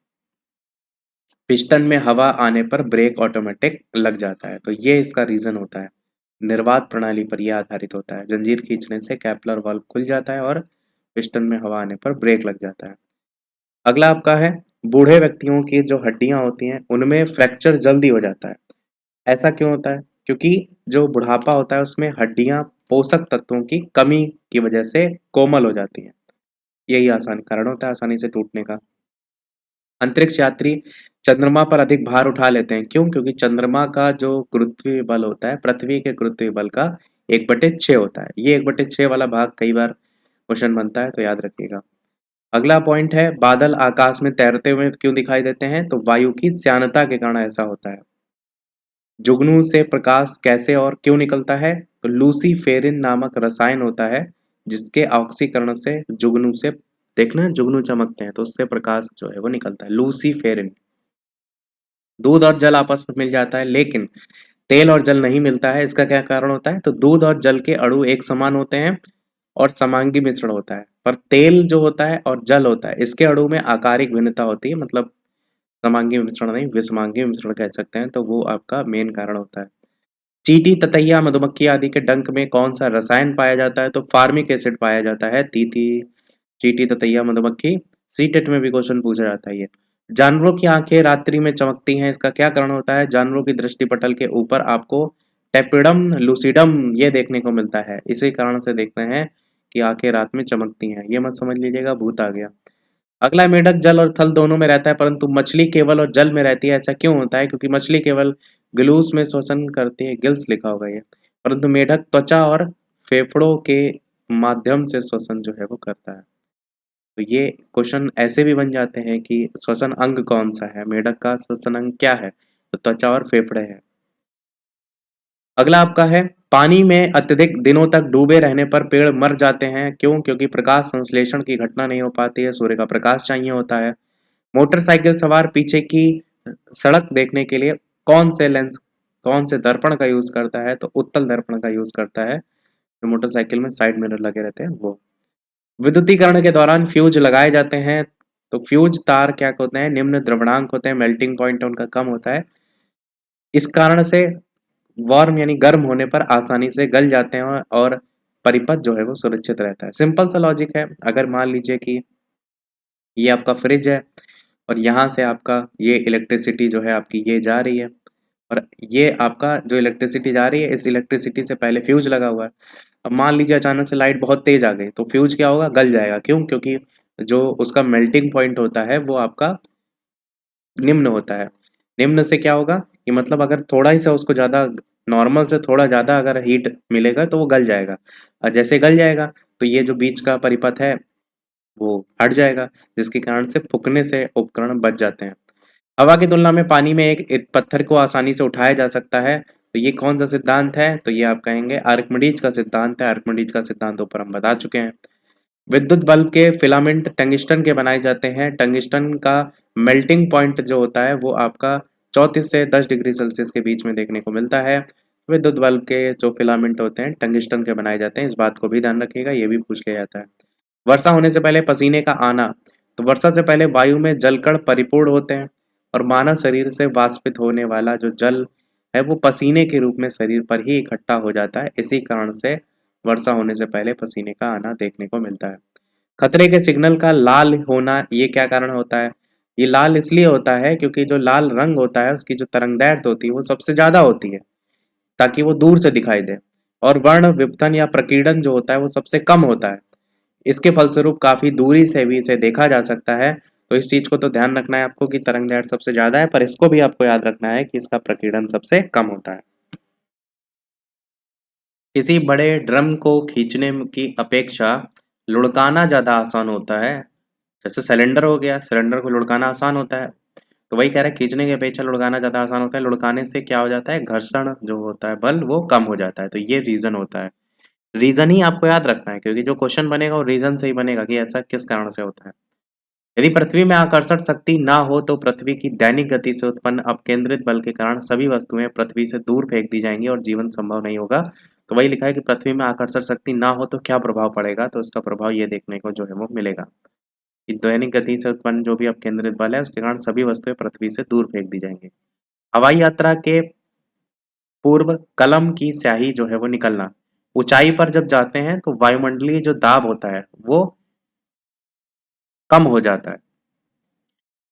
पिस्टन में हवा आने पर ब्रेक ऑटोमेटिक लग जाता है। तो ये इसका रीजन होता है। निर्वात प्रणाली पर यह आधारित होता है। जंजीर खींचने से कैपलर वाल्व खुल जाता है और पिस्टन में हवा आने पर ब्रेक लग जाता है। अगला आपका है, बूढ़े व्यक्तियों की जो हड्डियां होती हैं उनमें फ्रैक्चर जल्दी हो जाता है। ऐसा क्यों होता है? क्योंकि जो बुढ़ापा होता है उसमें हड्डियां पोषक तत्वों की कमी की वजह से कोमल हो जाती हैं। यही आसान कारण होता है आसानी से टूटने का। अंतरिक्ष यात्री चंद्रमा पर अधिक भार उठा लेते हैं। क्यों? क्योंकि चंद्रमा का जो गुरुत्वीय बल होता है पृथ्वी के गुरुत्वीय बल का 1/6 होता है। ये 1/6 वाला भाग कई बार क्वेश्चन बनता है, तो याद रखिएगा। अगला पॉइंट है, बादल आकाश में तैरते हुए क्यों दिखाई देते हैं? तो वायु की श्यानता के कारण ऐसा होता है। जुगनू से प्रकाश कैसे और क्यों निकलता है? तो लूसीफेरिन नामक रसायन होता है जिसके ऑक्सीकरण से जुगनू से, देखना जुगनू चमकते हैं तो उससे प्रकाश जो है वो निकलता है, लूसीफेरिन। दूध और जल आपस में मिल जाता है लेकिन तेल और जल नहीं मिलता है। इसका क्या कारण होता है? तो दूध और जल के अणु एक समान होते हैं और समांगी मिश्रण होता है, पर तेल जो होता है और जल होता है इसके अणु में आकारिक भिन्नता होती है। मतलब समांगी मिश्रण नहीं, विषमांगी मिश्रण कह सकते हैं। तो वो आपका मेन कारण होता है। चींटी, ततैया, मधुमक्खी आदि के डंक में कौन सा रसायन पाया जाता है? तो फार्मिक एसिड पाया जाता है। तीती, चींटी, ततैया, मधुमक्खी, सीटेट में भी क्वेश्चन पूछा जाता है ये। जानवरों की आंखें रात्रि में चमकती हैं, इसका क्या कारण होता है? जानवरों की दृष्टि पटल के ऊपर आपको टेपिडम लूसिडम ये देखने को मिलता है। इसी कारण से देखते हैं कि आंखें रात में चमकती हैं। ये मत समझ लीजिएगा भूत आ गया। अगला, मेढक जल और थल दोनों में रहता है परंतु मछली केवल और जल में रहती है। ऐसा क्यों होता है? क्योंकि मछली केवल गिलूस में श्वसन करती है, गिल्स लिखा होगा ये, परंतु मेढक त्वचा और फेफड़ों के माध्यम से श्वसन जो है वो करता है। तो ये क्वेश्चन ऐसे भी बन जाते हैं कि श्वसन अंग कौन सा है, मेढक का श्वसन अंग क्या है? तो त्वचा और फेफड़े हैं। अगला आपका है, पानी में अत्यधिक दिनों तक डूबे रहने पर पेड़ मर जाते हैं। क्यों? क्योंकि प्रकाश संश्लेषण की घटना नहीं हो पाती है, सूर्य का प्रकाश चाहिए होता है। मोटरसाइकिल सवार पीछे की सड़क देखने के लिए कौन से लेंस, कौन से दर्पण का यूज करता है? तो उत्तल दर्पण का यूज करता है। जो मोटरसाइकिल में साइड मिरर लगे रहते हैं वो। विद्युतीकरण के दौरान फ्यूज लगाए जाते हैं। तो फ्यूज तार क्या होते हैं? निम्न द्रवणांक होते हैं, मेल्टिंग पॉइंट उनका कम होता है। इस कारण से वार्म यानी गर्म होने पर आसानी से गल जाते हैं और परिपथ जो है वो सुरक्षित रहता है। सिंपल सा लॉजिक है। अगर मान लीजिए कि ये आपका फ्रिज है और यहाँ से आपका ये इलेक्ट्रिसिटी जो है आपकी ये जा रही है और ये आपका जो इलेक्ट्रिसिटी जा रही है इस इलेक्ट्रिसिटी से पहले फ्यूज लगा हुआ है। अब मान लीजिए अचानक से लाइट बहुत तेज आ गई तो फ्यूज क्या होगा? गल जाएगा। क्यों? क्योंकि जो उसका मेल्टिंग पॉइंट होता है वो आपका निम्न होता है। निम्न से क्या होगा कि मतलब अगर थोड़ा ही सा उसको ज़्यादा, नॉर्मल से थोड़ा ज़्यादा अगर हीट मिलेगा तो वो गल जाएगा, और जैसे गल जाएगा तो ये जो बीच का परिपथ है वो हट जाएगा, जिसके कारण से फूकने से उपकरण बच जाते हैं। हवा की तुलना में पानी में एक पत्थर को आसानी से उठाया जा सकता है। तो ये कौन सा सिद्धांत है? तो ये आप कहेंगे आर्किमिडीज का सिद्धांत है। आर्किमिडीज का सिद्धांत ऊपर हम बता चुके हैं। विद्युत बल्ब के फिलामेंट टंगिस्टन के बनाए जाते हैं। टंगिस्टन का मेल्टिंग पॉइंट जो होता है वो आपका 34 से 10 डिग्री सेल्सियस के बीच में देखने को मिलता है। विद्युत बल्ब के जो फिलामेंट होते हैं टंगिस्टन के बनाए जाते हैं। इस बात को भी ध्यान रखिएगा, ये भी पूछ लिया जाता है। वर्षा होने से पहले पसीने का आना, तो वर्षा से पहले वायु में जलकण परिपूर्ण होते हैं और मानव शरीर से वाष्पित होने वाला जो जल है वो पसीने के रूप में शरीर पर ही इकट्ठा हो जाता है। इसी कारण से वर्षा होने से पहले पसीने का आना देखने को मिलता है। खतरे के सिग्नल का लाल होना, ये क्या कारण होता है? ये लाल इसलिए होता है क्योंकि जो लाल रंग होता है उसकी जो तरंगदैर्ध्य होती है वो सबसे ज्यादा होती है ताकि वो दूर से दिखाई दे, और वर्ण विपतन या प्रकीर्णन जो होता है वो सबसे कम होता है। इसके फलस्वरूप काफी दूरी से भी इसे देखा जा सकता है। तो इस चीज को तो ध्यान रखना है आपको कि तरंगदैर्ध्य सबसे ज्यादा है, पर इसको भी आपको याद रखना है कि इसका प्रकीर्णन सबसे कम होता है। किसी बड़े ड्रम को खींचने की अपेक्षा लुढ़काना ज्यादा आसान होता है। जैसे सिलेंडर हो गया, सिलेंडर को लुढ़काना आसान होता है, तो वही कह रहा है खींचने की अपेक्षा लुढ़काना ज़्यादा आसान होता है। लुढ़काने से क्या हो जाता है, घर्षण जो होता है बल वो कम हो जाता है। तो ये रीज़न होता है। रीज़न ही आपको याद रखना है, क्योंकि जो क्वेश्चन बनेगा वो रीज़न से ही बनेगा कि ऐसा किस कारण से होता है। यदि पृथ्वी में आकर्षण शक्ति ना हो तो पृथ्वी की दैनिक गति से उत्पन्न अपकेंद्रित बल के कारण सभी वस्तुएं पृथ्वी से दूर फेंक दी जाएंगी और जीवन संभव नहीं होगा। तो वही लिखा है कि पृथ्वी में आकर्षण शक्ति ना हो तो क्या प्रभाव पड़ेगा, तो इसका प्रभाव ये देखने को जो है वो मिलेगा कि दैनिक गति से उत्पन्न जो भी अपकेंद्रित बल है उसके कारण सभी वस्तुएं पृथ्वी से दूर फेंक दी जाएंगी। हवाई यात्रा के पूर्व कलम की स्याही जो है वो निकलना। ऊंचाई पर जब जाते हैं तो वायुमंडलीय जो दाब होता है वो कम हो जाता है,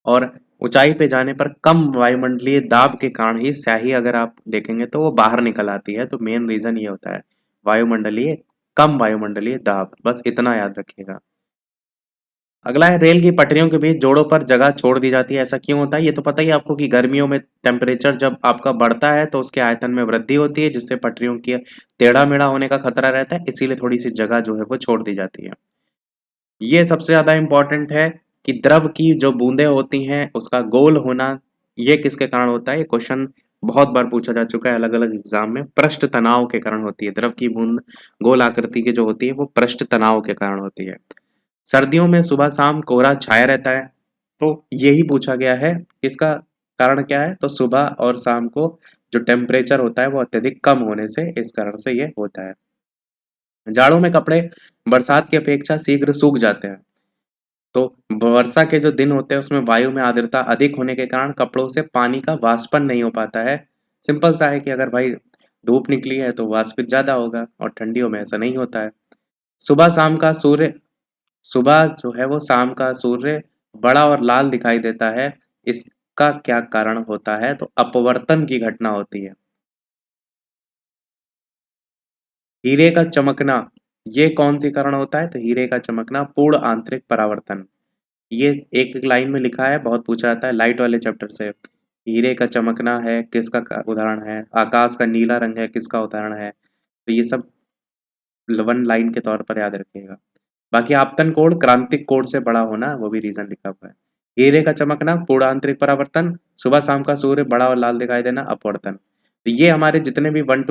और ऊंचाई पे जाने पर कम वायुमंडलीय दाब के कारण ही स्याही अगर आप देखेंगे तो वो बाहर निकल आती है। तो मेन रीजन ये होता है वायुमंडलीय, कम वायुमंडलीय दाब, बस इतना याद रखिएगा। अगला है रेल की पटरियों के बीच जोड़ों पर जगह छोड़ दी जाती है, ऐसा क्यों होता है? ये तो पता ही है आपको कि गर्मियों में टेम्परेचर जब आपका बढ़ता है तो उसके आयतन में वृद्धि होती है, जिससे पटरियों की टेढ़ा मेढ़ा होने का खतरा रहता है, इसीलिए थोड़ी सी जगह जो है वो छोड़ दी जाती है। ये सबसे ज्यादा इंपॉर्टेंट है कि द्रव की जो बूंदें होती हैं उसका गोल होना, ये किसके कारण होता है? ये क्वेश्चन बहुत बार पूछा जा चुका है अलग अलग एग्जाम में। पृष्ठ तनाव के कारण होती है। द्रव की बूंद गोल आकृति की जो होती है वो पृष्ठ तनाव के कारण होती है। सर्दियों में सुबह शाम कोहरा छाया रहता है, तो यही पूछा गया है इसका कारण क्या है? तो सुबह और शाम को जो टेम्परेचर होता है वो अत्यधिक कम होने से इस कारण से ये होता है। जाड़ों में कपड़े बरसात की अपेक्षा शीघ्र सूख जाते हैं, तो वर्षा के जो दिन होते हैं उसमें वायु में आर्द्रता अधिक होने के कारण कपड़ों से पानी का वाष्पन नहीं हो पाता है। सिंपल सा है कि अगर भाई धूप निकली है तो वाष्पित ज्यादा होगा, और ठंडियों में ऐसा नहीं होता है। सुबह शाम का सूर्य सुबह जो है वो शाम का सूर्य बड़ा और लाल दिखाई देता है, इसका क्या कारण होता है? तो अपवर्तन की घटना होती है। हीरे का चमकना, ये कौन सी कारण होता है? तो हीरे का चमकना पूर्ण आंतरिक परावर्तन। ये एक एक लाइन में लिखा है, बहुत पूछा जाता है लाइट वाले चैप्टर से। हीरे का चमकना है किसका उदाहरण है? आकाश का नीला रंग है किसका उदाहरण है? तो ये सब वन लाइन के तौर पर याद रखिएगा। बाकी आपतन कोण क्रांतिक कोण से बड़ा होना, वो भी रीजन लिखा हुआ है। हीरे का चमकना पूर्ण आंतरिक परावर्तन, सुबह शाम का सूर्य बड़ा और लाल दिखाई देना अपवर्तन। तो ये हमारे जितने भी one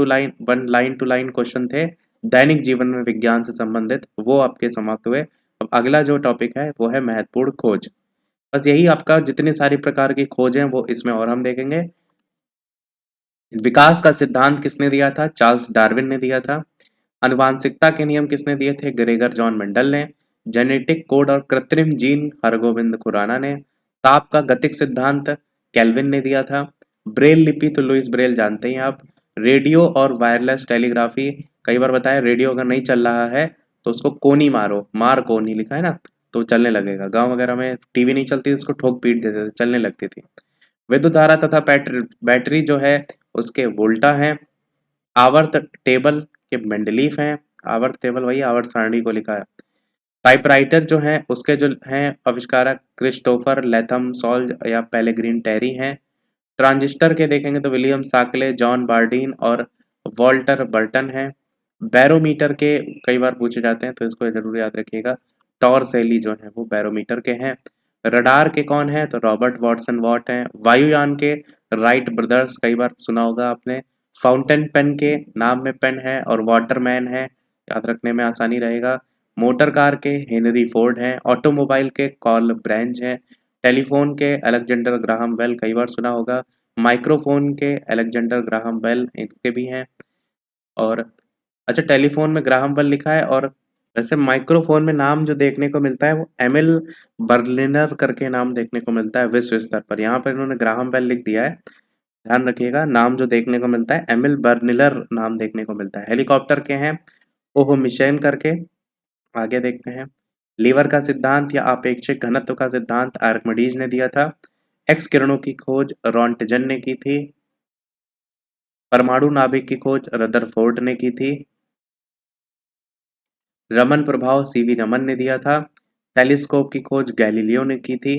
line two line question थे दैनिक जीवन में विज्ञान से संबंधित, वो आपके समाप्त हुए। अब अगला जो टॉपिक है वो है महत्वपूर्ण खोज। बस यही आपका जितने सारी प्रकार की खोज हैं वो इसमें और हम देखेंगे। विकास का सिद्धांत किसने दिया था? चार्ल्स डार्विन ने दिया था। आनुवांशिकता के नियम किसने दिए थे? ग्रेगर जॉन मेंडल ने। जेनेटिक कोड और कृत्रिम जीन हरगोविंद खुराना ने। ताप का गतिक सिद्धांत केल्विन ने दिया था। ब्रेल लिपि तो लुइस ब्रेल जानते ही हैं आप। रेडियो और वायरलेस टेलीग्राफी, कई बार बताया रेडियो अगर नहीं चल रहा है तो उसको कोनी मारो, मार कोनी लिखा है ना, तो चलने लगेगा। गांव वगैरह में टीवी नहीं चलती तो उसको ठोक पीट देते थे, चलने लगती थी। विद्युत धारा तथा बैटरी जो है उसके वोल्टा हैं। आवर्त टेबल के मेंडलीफ हैं। आवर्त टेबल वही आवर्त सारणी को लिखा है। टाइपराइटर जो है उसके जो हैं आविष्कारक क्रिस्टोफर लेथम सॉल्ज या पेलेग्रीन टेरी हैं। ट्रांजिस्टर के देखेंगे तो विलियम साकले, जॉन बार्डीन और वॉल्टर बर्टन हैं। बैरोमीटर के कई बार पूछे जाते हैं तो इसको जरूर याद रखिएगा। टॉरसेली जो है वो बैरोमीटर के हैं। रडार के कौन है? तो रॉबर्ट वॉटसन वॉट हैं। वायुयान के राइट ब्रदर्स, कई बार सुना होगा आपने। फाउंटेन पेन के नाम में पेन है और वाटरमैन है, याद रखने में आसानी रहेगा। मोटर कार के हेनरी फोर्ड हैं। ऑटोमोबाइल के कॉल ब्रेंज हैं। टेलीफोन के अलेक्जेंडर ग्राहम बेल, कई बार सुना होगा। माइक्रोफोन के अलेक्जेंडर ग्राहम बेल, इसके भी हैं। और अच्छा, टेलीफोन में ग्राहम बेल लिखा है, और वैसे माइक्रोफोन में नाम जो देखने को मिलता है वो एमिल बर्लिनर करके नाम देखने को मिलता है विश्व स्तर पर। यहाँ पर इन्होंने ग्राहम बेल लिख दिया है, ध्यान रखिएगा। नाम जो देखने को मिलता है एमिल बर्निलर नाम देखने को मिलता है। हेलीकॉप्टर के हैं ओहो मिशेन करके। आगे देखते हैं। लीवर का सिद्धांत या आपेक्षिक घनत्व का सिद्धांत आर्किमिडीज ने दिया था। एक्स किरणों की खोज रॉन्टजन ने की थी। परमाणु नाभिक की खोज रदरफोर्ड ने की थी। रमन प्रभाव सीवी रमन ने दिया था। टेलीस्कोप की खोज गैलीलियो ने की थी।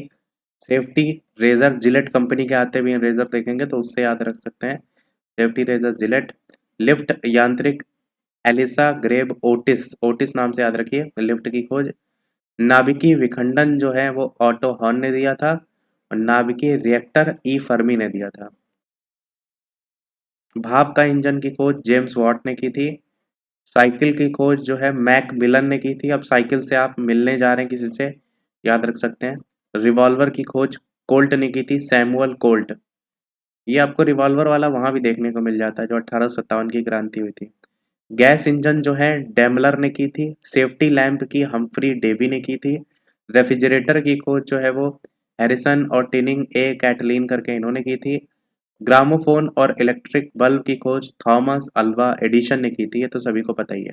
सेफ्टी रेजर जिलेट कंपनी के आते भी हैं रेजर, देखेंगे तो उससे याद रख सकते हैं। Safety razor Gillette. लिफ्ट यांत्रिक एलिसा ग्रेब ओटिस, ओटिस नाम से याद रखिए लिफ्ट की खोज। नाभिकीय विखंडन जो है वो ऑटो हॉर्न ने दिया था, और नाभिकीय रिएक्टर ई फर्मी ने दिया था। भाप का इंजन की खोज जेम्स वॉट ने की थी। साइकिल की खोज जो है मैक मिलन ने की थी। अब साइकिल से आप मिलने जा रहे हैं किसी से, याद रख सकते हैं। रिवॉल्वर की खोज कोल्ट ने की थी, सैमुअल कोल्ट। ये आपको रिवॉल्वर वाला वहां भी देखने को मिल जाता है, जो 1857 की क्रांति हुई थी। गैस इंजन जो है डेमलर ने की थी। सेफ्टी लैंप की हम्फ्री डेवी ने की थी। रेफ्रिजरेटर की खोज जो है वो हैरिसन और टिनिंग ए कैटलीन करके इन्होंने की थी। ग्रामोफोन और इलेक्ट्रिक बल्ब की खोज थॉमस अल्वा एडिशन ने की थी, ये तो सभी को पता ही है।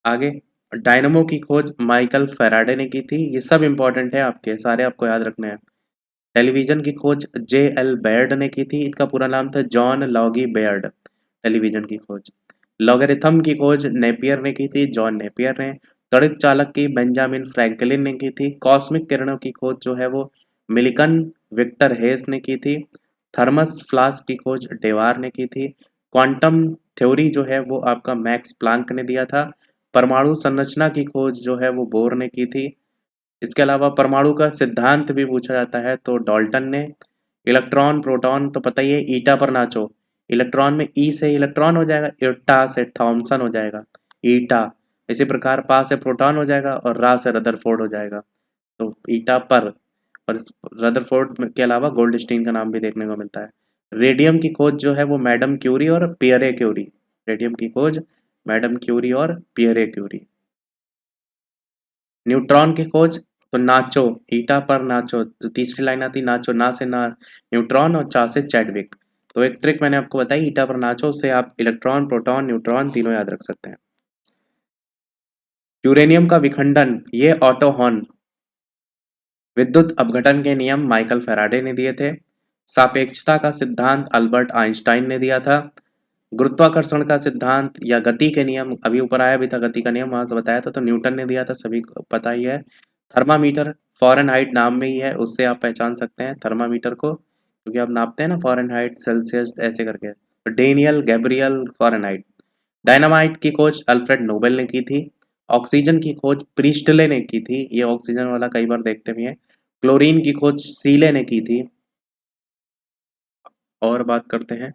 आगे, डायनमो की खोज माइकल फैराडे ने की थी। ये सब इंपॉर्टेंट है आपके, सारे आपको याद रखने हैं। टेलीविजन की खोज जे एल बेयर्ड ने की थी। इनका पूरा नाम था जॉन लॉगी बेयर्ड। टेलीविजन की खोज। लॉगरिथम की खोज नेपियर ने की थी, जॉन नेपियर ने। तड़ित चालक की बेंजामिन फ्रैंकलिन ने की थी। कॉस्मिक किरणों की खोज जो है वो मिलिकन विक्टर हेस ने की थी। थर्मस फ्लास्क की खोज डेवार ने की थी। क्वांटम थ्योरी जो है वो आपका मैक्स प्लांक ने दिया था। परमाणु संरचना की खोज जो है वो बोर ने की थी। इसके अलावा परमाणु का सिद्धांत भी पूछा जाता है तो डाल्टन ने। इलेक्ट्रॉन प्रोटॉन तो पता ही है, ईटा पर नाचो। इलेक्ट्रॉन में ई से इलेक्ट्रॉन हो जाएगा, इटा से थॉमसन हो जाएगा, ईटा। इसी प्रकार पा से प्रोटॉन हो जाएगा और रा से रदरफोर्ड हो जाएगा, तो ईटा पर। और इस रदरफोर्ड के अलावा गोल्डस्टीन का नाम भी देखने को मिलता है। रेडियम की खोज जो है वो मैडम क्यूरी और पियरे क्यूरी। रेडियम की खोज मैडम क्यूरी और पियरे क्यूरी। न्यूट्रॉन की खोज तो नाचो, ईटा पर नाचो। तो तीसरी लाइन आती नाचो, ना से ना न्यूट्रॉन और चा से चैडविक। तो एक ट्रिक मैंने आपको बताई, ईटा पर नाचो से आप इलेक्ट्रॉन प्रोटॉन न्यूट्रॉन तीनों याद रख सकते हैं। यूरेनियम का विखंडन ये ऑटो हॉर्न। विद्युत अपघटन के नियम माइकल फैराडे ने दिए थे। सापेक्षता का सिद्धांत अल्बर्ट आइंस्टाइन ने दिया था। गुरुत्वाकर्षण का सिद्धांत या गति के नियम अभी ऊपर आया भी था, गति का नियम वहां से बताया था, तो न्यूटन ने दिया था, सभी को पता ही है। थर्मामीटर फ़ारेनहाइट नाम में ही है, उससे आप पहचान सकते हैं थर्मामीटर को, क्योंकि आप नापते हैं ना फ़ारेनहाइट सेल्सियस ऐसे करके, तो डेनियल गैब्रियल फ़ारेनहाइट। डायनामाइट की खोज अल्फ्रेड नोबेल ने की थी। ऑक्सीजन की खोज प्रीस्टले ने की थी, ये ऑक्सीजन वाला कई बार देखते भी हैं। क्लोरीन की खोज सीले ने की थी। और बात करते हैं,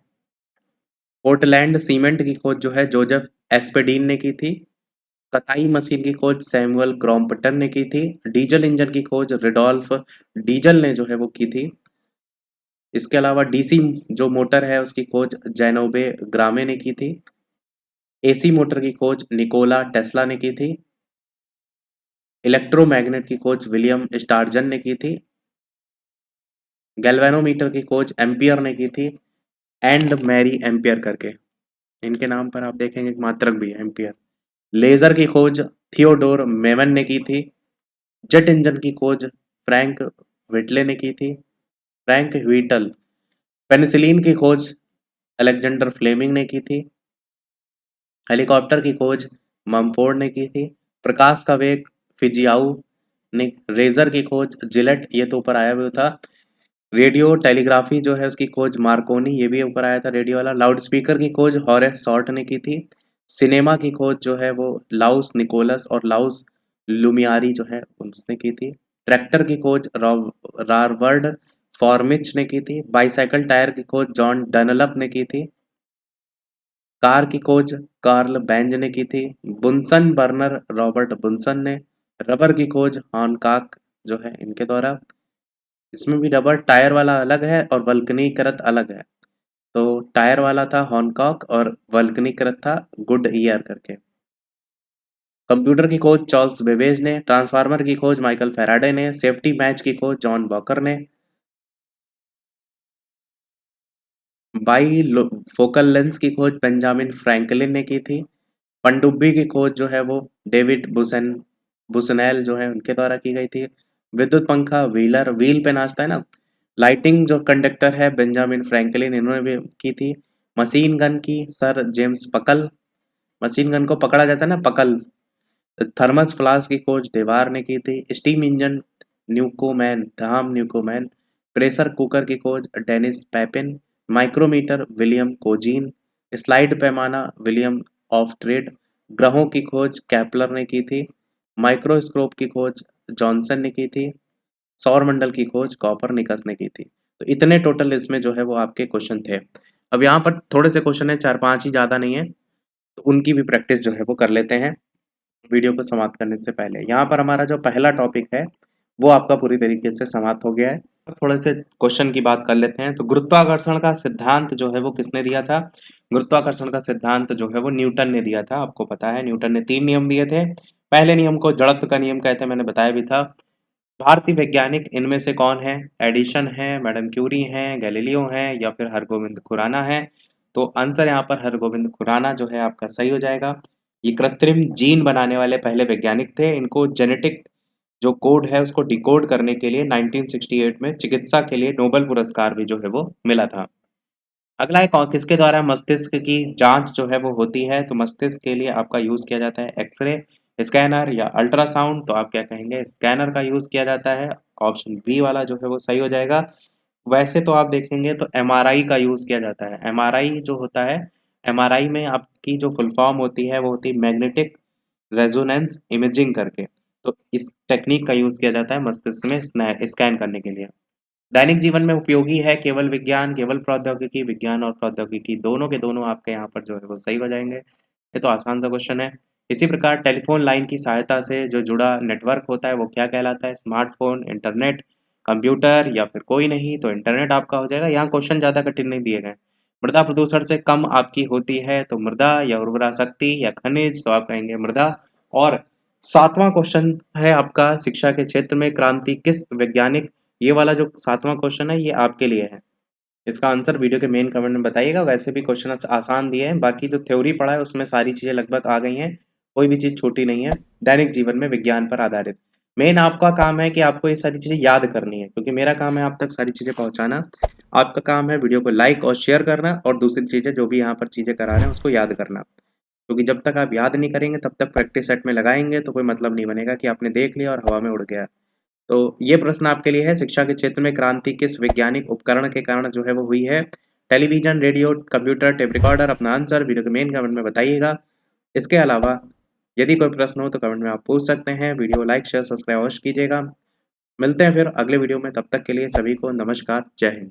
पोर्टलैंड सीमेंट की खोज जो है जोसेफ एस्पेडीन ने की थी। कताई मशीन की खोज सैमुअल क्रॉम्पटन ने की थी। डीजल इंजन की खोज रिडोल्फ डीजल ने जो है वो की थी। इसके अलावा डीसी जो मोटर है उसकी खोज जैनोबे ग्रामे ने की थी। एसी मोटर की खोज निकोला टेस्ला ने की थी। इलेक्ट्रोमैग्नेट की खोज विलियम स्टार्जन ने की थी। गैल्वेनोमीटर की खोज एम्पियर ने की थी, एंड मैरी एम्पियर करके। इनके नाम पर आप देखेंगे एक मात्रक भी है, एम्पियर। लेजर की खोज थियोडोर मेमन ने की थी। जेट इंजन की खोज फ्रैंक विटले ने की थी, फ्रैंक व्हीटल। पेनिसिलिन की खोज अलेक्जेंडर फ्लेमिंग ने की थी। हेलीकॉप्टर की खोज ममफोर्ड ने की थी। प्रकाश का वेग फिजियाऊ ने। रेजर की खोज जिलेट, ये तो ऊपर आया हुआ था। रेडियो टेलीग्राफी जो है उसकी खोज मार्कोनी, ये भी ऊपर आया था रेडियो वाला। लाउड स्पीकर की खोज हॉरेस शॉर्ट ने की थी। सिनेमा की खोज जो है वो लाउस निकोलस और लाउस लुमियारी जो है उसने की थी। ट्रैक्टर की खोज रॉबर्ट फॉर्मिच ने की थी। बाईसाइकिल टायर की खोज जॉन डनलप ने की थी। कार की खोज कार्ल बेंज ने की थी। बुनसन बर्नर रॉबर्ट बुनसन ने। रबर की खोज हॉनकॉक जो है इनके द्वारा। इसमें भी रबर टायर वाला अलग है और वल्कनीकृत अलग है। तो टायर वाला था हॉनकॉक और वल्कनीकृत था गुड ईयर करके। कंप्यूटर की खोज चार्ल्स बेबेज ने। ट्रांसफार्मर की खोज माइकल फैराडे ने। सेफ्टी मैच की खोज जॉन वॉकर ने। बाई फोकल लेंस की खोज बेंजामिन फ्रैंकलिन ने की थी। पनडुब्बी की खोज जो है वो डेविड बुसनैल जो है उनके द्वारा की गई थी। विद्युत पंखा व्हीलर, व्हील पे नाचता है ना, लाइटिंग जो कंडक्टर है बेंजामिन फ्रैंकलिन, इन्होंने भी की थी। मशीन गन की सर जेम्स पकल। मशीन गन को पकड़ा जाता है ना, पकल। थर्मस फ्लास्क की खोज डेवार ने की थी। स्टीम इंजन न्यूकोमैन, धाम न्यूकोमैन। प्रेशर कुकर की खोज Denis Papin. Micrometer William Gascoigne. Slide पैमाना विलियम ऑफ ट्रेड। ग्रहों की खोज कैपलर ने की थी। माइक्रोस्कोप की खोज जॉनसन ने की थी, सौरमंडल की खोज कॉपरनिकस ने की थी। तो इतने टोटल इसमें जो है वो आपके क्वेश्चन थे। अब यहाँ पर थोड़े से क्वेश्चन है, 4-5 ही, ज़्यादा नहीं है, तो उनकी भी प्रैक्टिस जो है वो कर लेते हैं वीडियो को समाप्त करने से पहले। यहाँ पर हमारा जो पहला टॉपिक है वो आपका पूरी तरीके से समाप्त हो गया है। थोड़े से क्वेश्चन की बात कर लेते हैं। तो गुरुत्वाकर्षण का सिद्धांत जो है वो किसने दिया था? गुरुत्वाकर्षण का सिद्धांत जो है वो न्यूटन ने दिया था। आपको पता है न्यूटन ने 3 नियम दिए थे। पहले नियम को जड़त्व का नियम कहते हैं, मैंने बताया भी था। भारतीय वैज्ञानिक इनमें से कौन है? एडिशन है, मैडम क्यूरी हैं, गैलीलियो हैं, या फिर हरगोविंद खुराना है? तो आंसर यहाँ पर हरगोविंद खुराना जो है आपका सही हो जाएगा। ये कृत्रिम जीन बनाने वाले पहले वैज्ञानिक थे। इनको जेनेटिक जो कोड है उसको डिकोड करने के लिए 1968 में चिकित्सा के लिए नोबेल पुरस्कार भी जो है वो मिला था। अगला है किसके द्वारा मस्तिष्क की जांच जो है वो होती है? तो मस्तिष्क के लिए आपका यूज किया जाता है एक्सरे, स्कैनर या अल्ट्रासाउंड। तो आप क्या कहेंगे? स्कैनर का यूज किया जाता है। ऑप्शन बी वाला जो है वो सही हो जाएगा। वैसे तो आप देखेंगे तो एमआरआई का यूज किया जाता है। एमआरआई जो होता है, एमआरआई में आपकी जो फुल फॉर्म होती है वो होती है मैग्नेटिक रेजोनेंस इमेजिंग करके। तो इस टेक्निक का यूज किया जाता है मस्तिष्क में स्कैन करने के लिए। दैनिक जीवन में उपयोगी है केवल विज्ञान, केवल प्रौद्योगिकी, विज्ञान और प्रौद्योगिकी, दोनों के दोनों आपके यहाँ पर जो है वो सही हो जाएंगे। ये तो आसान सा क्वेश्चन है। इसी प्रकार टेलीफोन लाइन की सहायता से जो जुड़ा नेटवर्क होता है वो क्या कहलाता है? स्मार्टफोन, इंटरनेट, कंप्यूटर, या फिर कोई नहीं? तो इंटरनेट आपका हो जाएगा। यहाँ क्वेश्चन ज़्यादा कठिन नहीं दिए गए। मृदा प्रदूषण से कम आपकी होती है तो मृदा, या उर्वरा शक्ति, या खनिज? तो आप कहेंगे मृदा। और 7वां क्वेश्चन है आपका, शिक्षा के क्षेत्र में क्रांति किस वैज्ञानिक? ये वाला जो 7वां क्वेश्चन है ये आपके लिए है। इसका आंसर वीडियो के मेन कमेंट में बताइएगा। वैसे भी क्वेश्चन आसान दिए हैं, बाकी जो थ्योरी पढ़ा है उसमें सारी चीज़ें लगभग आ गई हैं, कोई भी चीज़ छोटी नहीं है। दैनिक जीवन में विज्ञान पर आधारित मेन आपका काम है कि आपको ये सारी चीज़ें याद करनी है, क्योंकि मेरा काम है आप तक सारी चीज़ें पहुँचाना। आपका काम है वीडियो को लाइक और शेयर करना, और दूसरी चीज़ें जो भी यहाँ पर चीज़ें करा रहे हैं उसको याद करना। क्योंकि जब तक आप याद नहीं करेंगे तब तक प्रैक्टिस सेट में लगाएंगे तो कोई मतलब नहीं बनेगा कि आपने देख लिया और हवा में उड़ गया। तो ये प्रश्न आपके लिए है, शिक्षा के क्षेत्र में क्रांति किस वैज्ञानिक उपकरण के कारण जो है वो हुई है? Television, radio, computer, tape recorder? अपना आंसर वीडियो के मेन कमेंट में बताइएगा। इसके अलावा यदि कोई प्रश्न हो तो कमेंट में आप पूछ सकते हैं। वीडियो लाइक, शेयर, सब्सक्राइब अवश्य कीजिएगा। मिलते हैं फिर अगले वीडियो में, तब तक के लिए सभी को नमस्कार, जय हिंद।